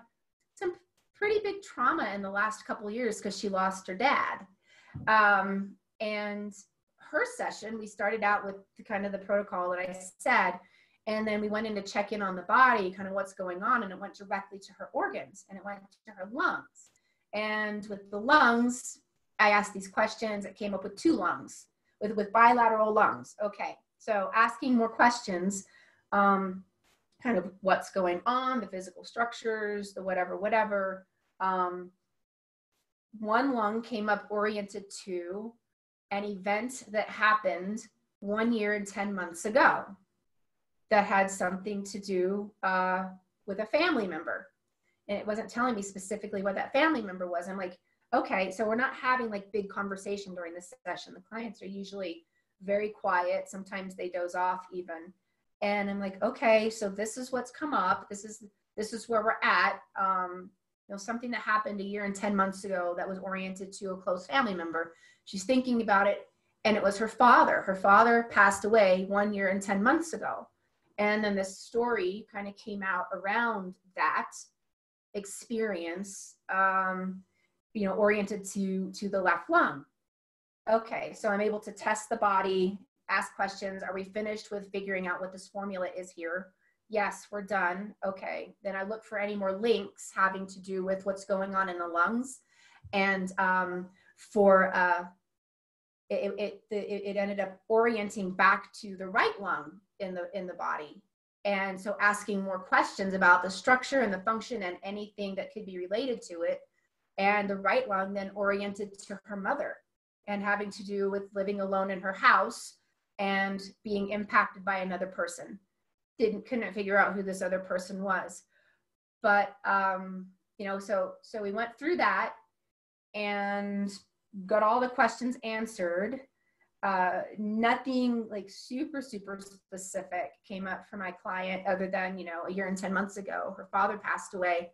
some pretty big trauma in the last couple of years because she lost her dad. And her session, we started out with kind of the protocol that I said, and then we went in to check in on the body, kind of what's going on, and it went directly to her organs, and it went to her lungs. And with the lungs, I asked these questions. It came up with 2 lungs, with bilateral lungs. Okay, so asking more questions, kind of what's going on, the physical structures, the whatever. One lung came up oriented to an event that happened 1 year and 10 months ago that had something to do with a family member. And it wasn't telling me specifically what that family member was. I'm like, okay, so we're not having like big conversation during this session. The clients are usually very quiet. Sometimes they doze off even. And I'm like, okay, so this is what's come up. This is where we're at. Something that happened 1 year and 10 months ago that was oriented to a close family member. She's thinking about it, and it was her father. Her father passed away 1 year and 10 months ago. And then this story kind of came out around that experience, oriented to the left lung. Okay, so I'm able to test the body, ask questions. Are we finished with figuring out what this formula is here? Yes, we're done. Okay, then I look for any more links having to do with what's going on in the lungs. And it ended up orienting back to the right lung in the body. And so asking more questions about the structure and the function and anything that could be related to it. And the right lung then oriented to her mother and having to do with living alone in her house and being impacted by another person. Couldn't figure out who this other person was. But, so we went through that and got all the questions answered. Nothing like super specific came up for my client other than, 1 year and 10 months ago, her father passed away.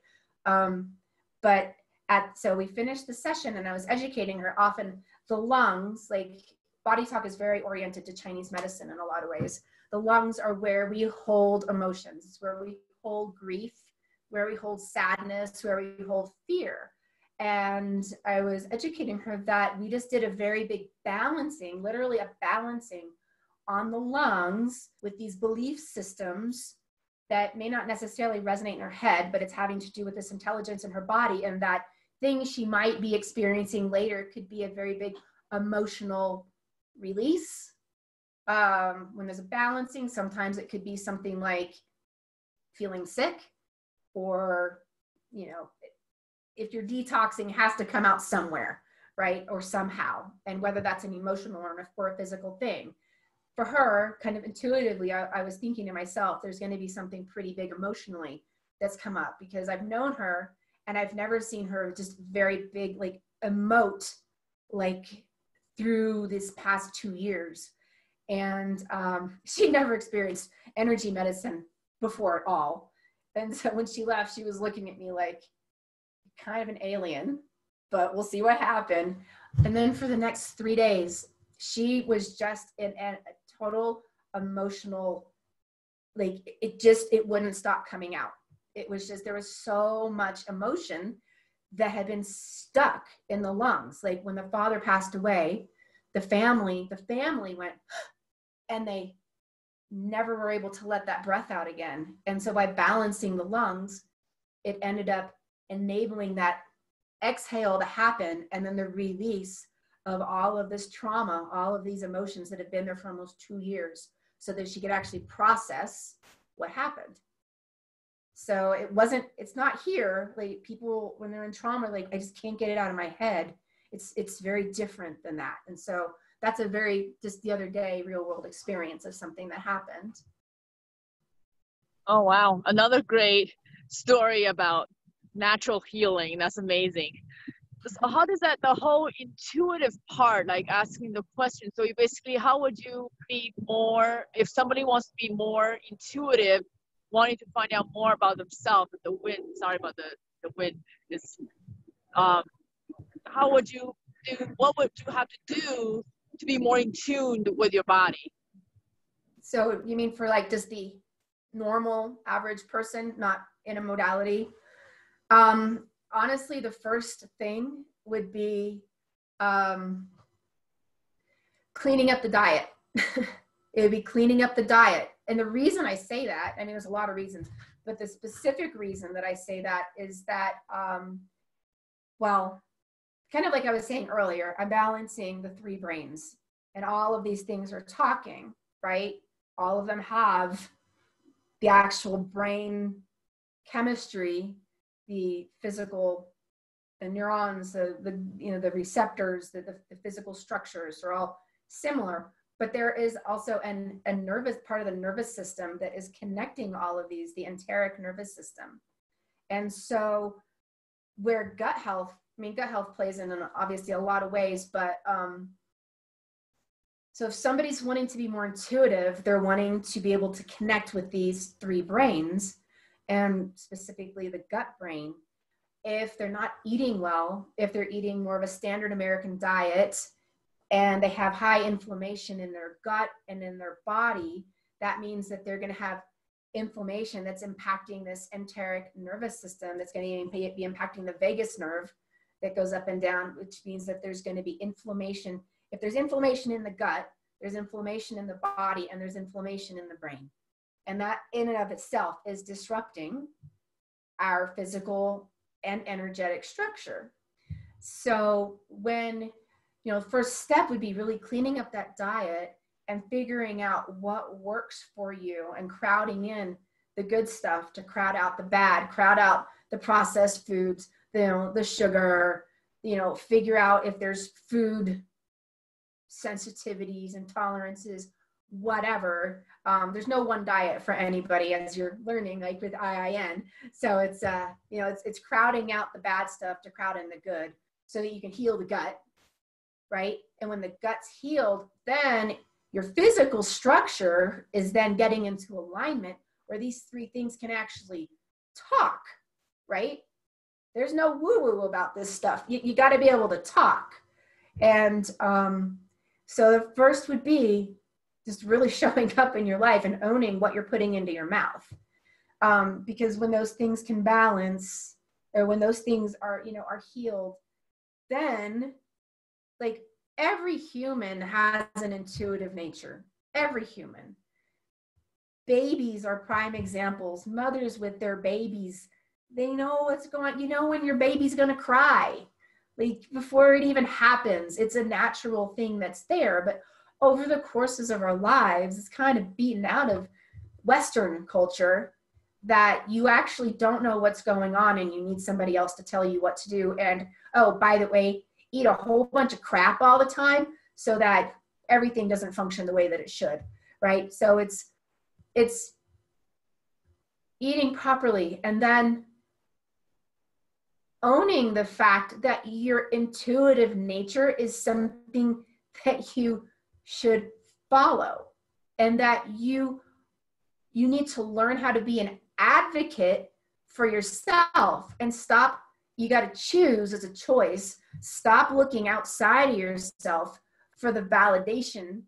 So we finished the session and I was educating her. Often the lungs, like body talk is very oriented to Chinese medicine in a lot of ways. The lungs are where we hold emotions. It's where we hold grief, where we hold sadness, where we hold fear. And I was educating her that we just did a very big balancing, literally a balancing on the lungs with these belief systems that may not necessarily resonate in her head, but it's having to do with this intelligence in her body, and that things she might be experiencing later could be a very big emotional release. When there's a balancing, sometimes it could be something like feeling sick, or, you know, if you're detoxing, it has to come out somewhere, right? Or somehow, and whether that's an emotional or a physical thing. For her, kind of intuitively, I was thinking to myself, there's going to be something pretty big emotionally that's come up, because I've known her and I've never seen her just very big, like emote, like through this past 2 years. And she never experienced energy medicine before at all. And so when she left, she was looking at me like kind of an alien, but we'll see what happened. And then for the next 3 days, she was just in a total emotional, like it wouldn't stop coming out. It was just, there was so much emotion that had been stuck in the lungs. Like when the father passed away, the family went, and they never were able to let that breath out again. And so by balancing the lungs, it ended up enabling that exhale to happen, and then the release of all of this trauma, all of these emotions that have been there for almost 2 years, so that she could actually process what happened. So it's not here. Like people, when they're in trauma, like, I just can't get it out of my head. It's very different than that. And so that's a very, just the other day, real world experience of something that happened. Oh, wow. Another great story about natural healing. That's amazing. So how does that, the whole intuitive part, like asking the question, so you basically, how would you be more, if somebody wants to be more intuitive, wanting to find out more about themselves, the wind, sorry about the wind, is, how would you do, what would you have to do to be more in tune with your body? So you mean for like just the normal average person, not in a modality? Honestly, the first thing would be cleaning up the diet. It would be cleaning up the diet. And the reason I say that, I mean, there's a lot of reasons, but the specific reason that I say that is that, well, kind of like I was saying earlier, I'm balancing the 3 brains, and all of these things are talking, right? All of them have the actual brain chemistry, the physical, the neurons, the receptors, the physical structures are all similar, but there is also a nervous part of the nervous system that is connecting all of these, the enteric nervous system. And so where gut health plays in obviously a lot of ways, but so if somebody's wanting to be more intuitive, they're wanting to be able to connect with these 3 brains, and specifically the gut brain. If they're not eating well, if they're eating more of a standard American diet, and they have high inflammation in their gut and in their body, that means that they're going to have inflammation that's impacting this enteric nervous system, that's going to be impacting the vagus nerve that goes up and down, which means that there's going to be inflammation. If there's inflammation in the gut, there's inflammation in the body, and there's inflammation in the brain. And that in and of itself is disrupting our physical and energetic structure. So when, first step would be really cleaning up that diet and figuring out what works for you, and crowding in the good stuff to crowd out the bad, crowd out the processed foods, the sugar, figure out if there's food sensitivities, intolerances, whatever. There's no one diet for anybody, as you're learning, like with IIN. So it's, it's crowding out the bad stuff to crowd in the good, so that you can heal the gut, right? And when the gut's healed, then your physical structure is then getting into alignment, where these 3 things can actually talk, right? There's no woo-woo about this stuff. You got to be able to talk. And so the first would be just really showing up in your life and owning what you're putting into your mouth. Because when those things can balance, or when those things are, you know, are healed, then like every human has an intuitive nature. Every human. Babies are prime examples. Mothers with their babies, they know what's going on. You know when your baby's going to cry, like before it even happens. It's a natural thing that's there. But over the courses of our lives, it's kind of beaten out of Western culture that you actually don't know what's going on and you need somebody else to tell you what to do. And, oh, by the way, eat a whole bunch of crap all the time so that everything doesn't function the way that it should, right? So it's eating properly, and then owning the fact that your intuitive nature is something that you should follow, and that you need to learn how to be an advocate for yourself and stop. You got to choose as a choice. Stop looking outside of yourself for the validation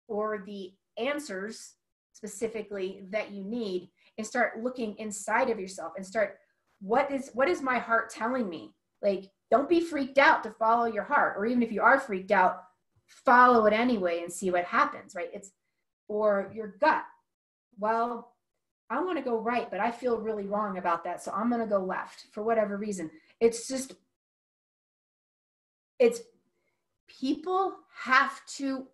or the answers specifically that you need, and start looking inside of yourself and start, what is my heart telling me? Like, don't be freaked out to follow your heart, or even if you are freaked out, follow it anyway and see what happens, right? Or your gut. Well, I want to go right, but I feel really wrong about that, so I'm going to go left for whatever reason. It's people have to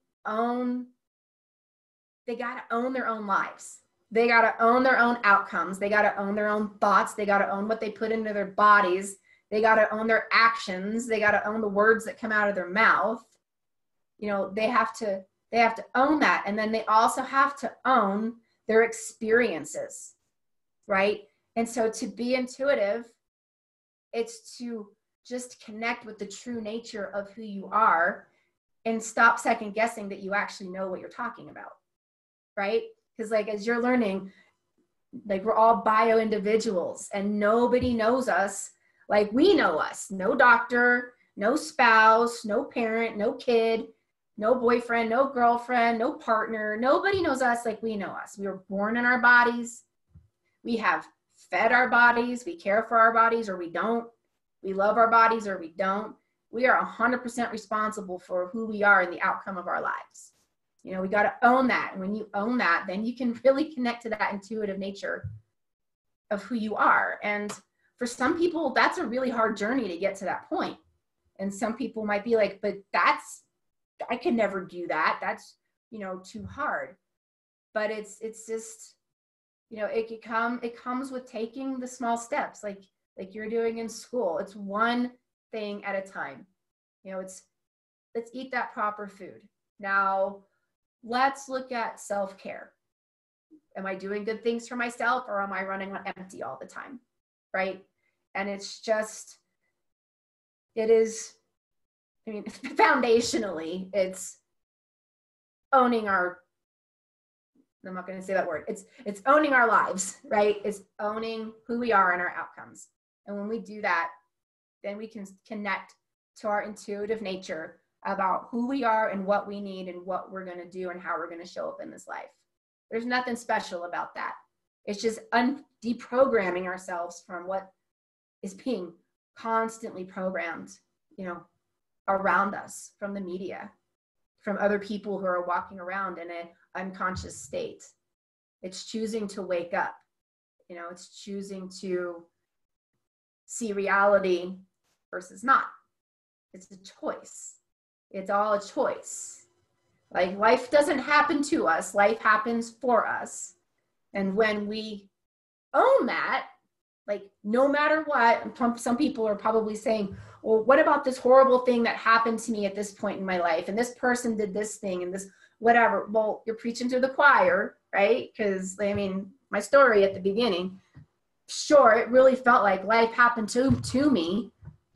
they got to own their own lives. They got to own their own outcomes. They got to own their own thoughts. They got to own what they put into their bodies. They got to own their actions. They got to own the words that come out of their mouth. You know, they have to own that. And then they also have to own their experiences, right? And so to be intuitive, it's to just connect with the true nature of who you are and stop second guessing that you actually know what you're talking about, right? Because like, as you're learning, like we're all bio individuals and nobody knows us like we know us. No doctor, no spouse, no parent, no kid, no boyfriend, no girlfriend, no partner. Nobody knows us like we know us. We were born in our bodies. We have fed our bodies. We care for our bodies or we don't. We love our bodies or we don't. We are 100% responsible for who we are and the outcome of our lives. You know, we got to own that. And when you own that, then you can really connect to that intuitive nature of who you are. And for some people, that's a really hard journey to get to that point. And some people might be like, but I could never do that. That's, you know, too hard. But it's just, you know, it comes with taking the small steps like you're doing in school. It's one thing at a time. You know, let's eat that proper food. Now, let's look at self-care. Am I doing good things for myself or am I running on empty all the time? Right? And it's just, foundationally, it's owning I'm not going to say that word. It's owning our lives, right? It's owning who we are and our outcomes. And when we do that, then we can connect to our intuitive nature about who we are and what we need and what we're going to do and how we're going to show up in this life. There's nothing special about that. It's just deprogramming ourselves from what is being constantly programmed, you know, around us, from the media, from other people who are walking around in an unconscious state. It's choosing to wake up. You know, it's choosing to see reality versus not. It's a choice. It's all a choice. Like, life doesn't happen to us. Life happens for us. And when we own that, like, no matter what, some people are probably saying, well, what about this horrible thing that happened to me at this point in my life? And this person did this thing and this, whatever. Well, you're preaching to the choir, right? Because, I mean, my story at the beginning, sure, it really felt like life happened to me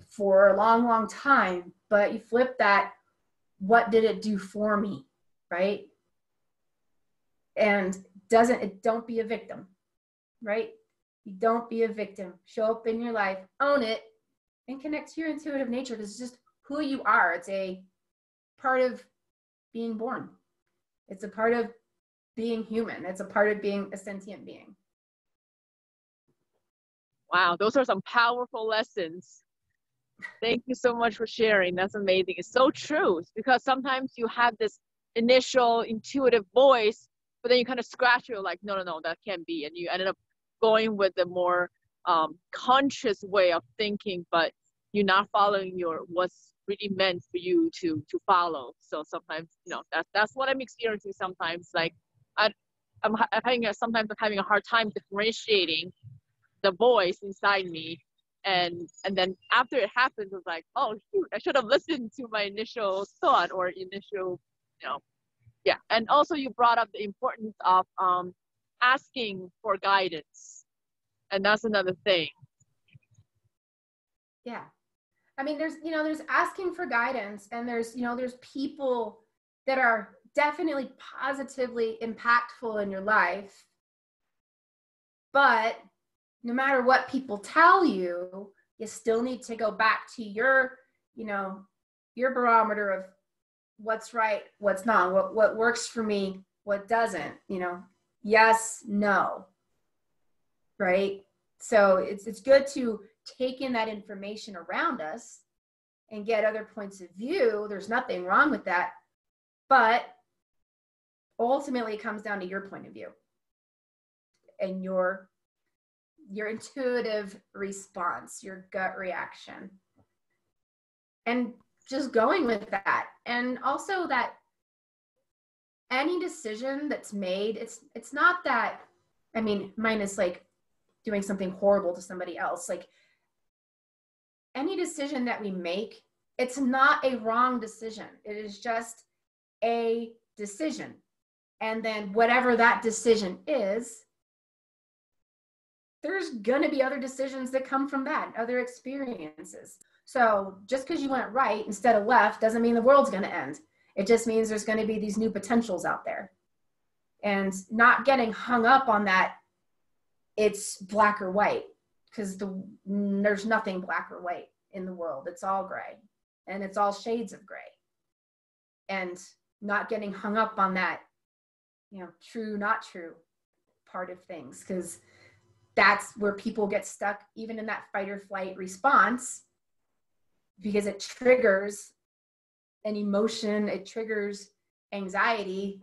for a long, long time. But you flip that, what did it do for me, right? And don't be a victim, right? You don't be a victim. Show up in your life, own it, and connect to your intuitive nature, because it's just who you are. It's a part of being born. It's a part of being human. It's a part of being a sentient being. Wow, those are some powerful lessons. Thank you so much for sharing. That's amazing. It's so true, because sometimes you have this initial intuitive voice, but then you kind of scratch it, like, no, no, no, that can't be. And you ended up going with the more conscious way of thinking, but you're not following what's really meant for you to follow. So sometimes, that's what I'm experiencing sometimes. Like sometimes I'm having a hard time differentiating the voice inside me. And then after it happens, it's like, oh shoot, I should have listened to my initial thought or initial, yeah. And also you brought up the importance of asking for guidance. And that's another thing. Yeah. I mean, there's asking for guidance, and there's people that are definitely positively impactful in your life. But no matter what people tell you, you still need to go back to your barometer of what's right, what's not, what works for me, what doesn't, yes, no, right? So it's good to take in that information around us and get other points of view. There's nothing wrong with that, but ultimately it comes down to your point of view and your intuitive response, your gut reaction, and just going with that. And also that any decision that's made, it's not that, I mean, minus like doing something horrible to somebody else, like any decision that we make, it's not a wrong decision. It is just a decision. And then whatever that decision is, there's going to be other decisions that come from that, other experiences. So just because you went right instead of left doesn't mean the world's going to end. It just means there's going to be these new potentials out there. And not getting hung up on that, it's black or white, because there's nothing black or white in the world. It's all gray, and it's all shades of gray. And not getting hung up on that, true, not true part of things, because that's where people get stuck, even in that fight or flight response, because it triggers an emotion, it triggers anxiety.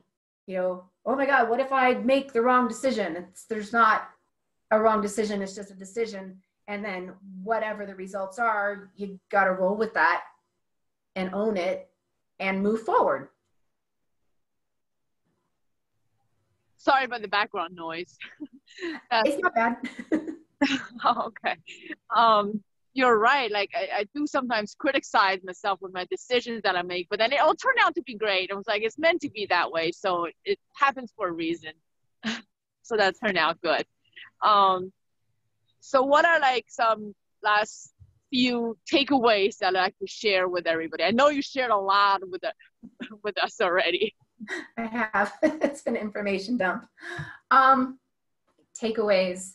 Oh my God, what if I make the wrong decision? There's not a wrong decision, it's just a decision. And then whatever the results are, you got to roll with that and own it and move forward. Sorry about the background noise. It's not bad. Oh, okay. You're right. Like I do sometimes criticize myself with my decisions that I make, but then it all turned out to be great. I was like, it's meant to be that way. So it happens for a reason. So that turned out good. So what are like some last few takeaways that I like to share with everybody? I know you shared a lot with us already. I have. It's been an information dump. Takeaways.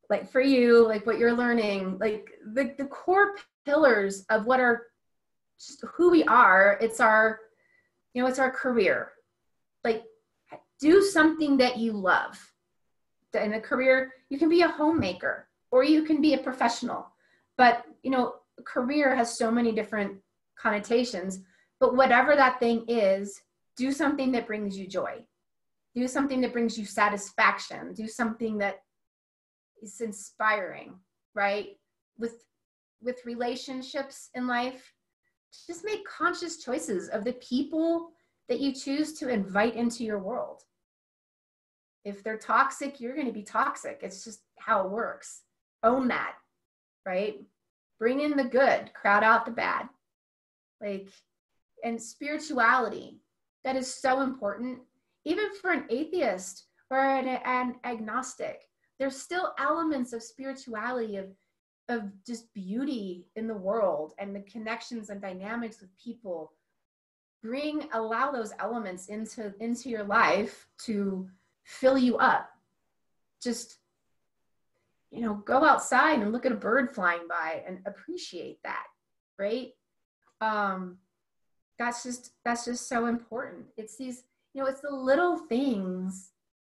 Like for you, like what you're learning, like the core pillars of what are just who we are. It's our career. Like do something that you love. In a career, you can be a homemaker or you can be a professional, but a career has so many different connotations. But whatever that thing is, do something that brings you joy. Do something that brings you satisfaction. Do something that is inspiring, right? With relationships in life, just make conscious choices of the people that you choose to invite into your world. If they're toxic, you're going to be toxic. It's just how it works. Own that, right? Bring in the good, crowd out the bad. And spirituality, that is so important. Even for an atheist or an agnostic, there's still elements of spirituality, of just beauty in the world and the connections and dynamics with people. Allow those elements into your life to fill you up. Just, go outside and look at a bird flying by and appreciate that, right? That's just so important. It's these, it's the little things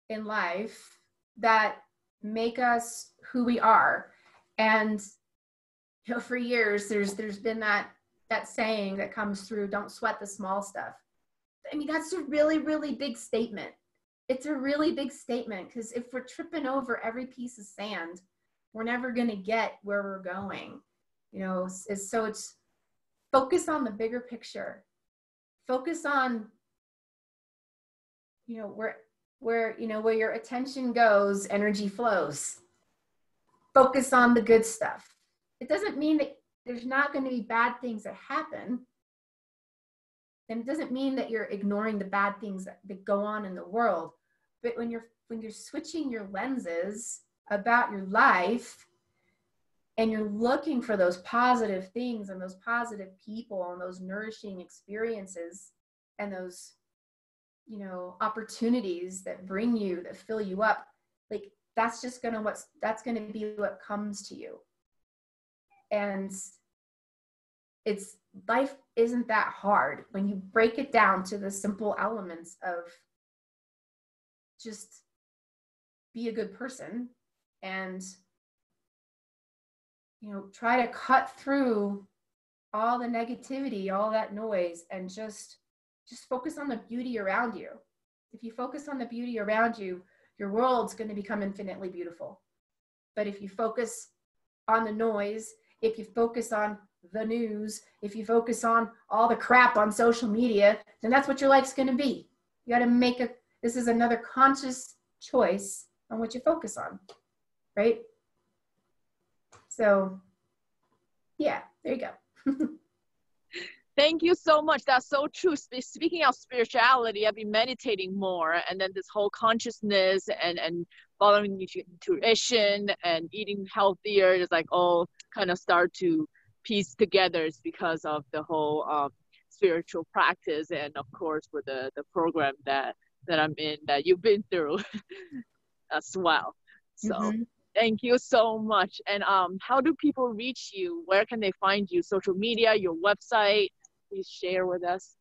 in life that make us who we are. And, you know, for years, there's been that saying that comes through, don't sweat the small stuff. I mean, that's a really, really big statement. It's a really big statement, because if we're tripping over every piece of sand, we're never going to get where we're going. You know, so it's focus on the bigger picture. Focus on, you know, where your attention goes, energy flows. Focus on the good stuff. It doesn't mean that there's not going to be bad things that happen. And it doesn't mean that you're ignoring the bad things that go on in the world. But when you're switching your lenses about your life, and you're looking for those positive things and those positive people and those nourishing experiences and those, you know, opportunities that fill you up, like that's going to be what comes to you. And life isn't that hard when you break it down to the simple elements of just be a good person and, you know, try to cut through all the negativity, all that noise, and just focus on the beauty around you. If you focus on the beauty around you, your world's going to become infinitely beautiful. But if you focus on the noise, if you focus on the news, if you focus on all the crap on social media, then that's what your life's going to be. You got to this is another conscious choice on what you focus on, right? So, yeah, there you go. Thank you so much. That's so true. Speaking of spirituality, I've been meditating more, and then this whole consciousness and following nutrition and eating healthier is like all kind of start to piece together. It's because of the whole spiritual practice, and of course with the program that I'm in, that you've been through as well. So. Mm-hmm. Thank you so much. And how do people reach you? Where can they find you? Social media, your website? Please share with us.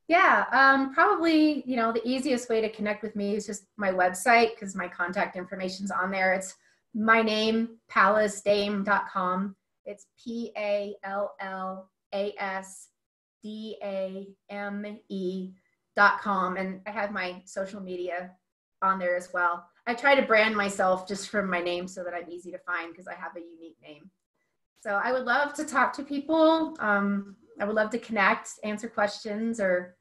Yeah, probably, you know, the easiest way to connect with me is just my website, because my contact information's on there. It's my name, pallasdame.com. It's PALLASDAME.com. And I have my social media on there as well. I try to brand myself just from my name so that I'm easy to find, because I have a unique name. So I would love to talk to people. I would love to connect, answer questions, or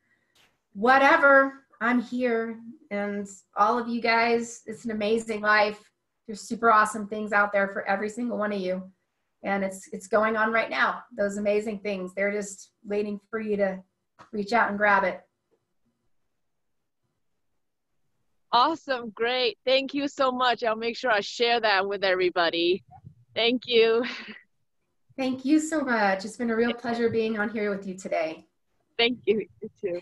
whatever. I'm here. And all of you guys, it's an amazing life. There's super awesome things out there for every single one of you. And it's going on right now. Those amazing things. They're just waiting for you to reach out and grab it. Awesome. Great. Thank you so much. I'll make sure I share that with everybody. Thank you. Thank you so much. It's been a real pleasure being on here with you today. Thank you. You too.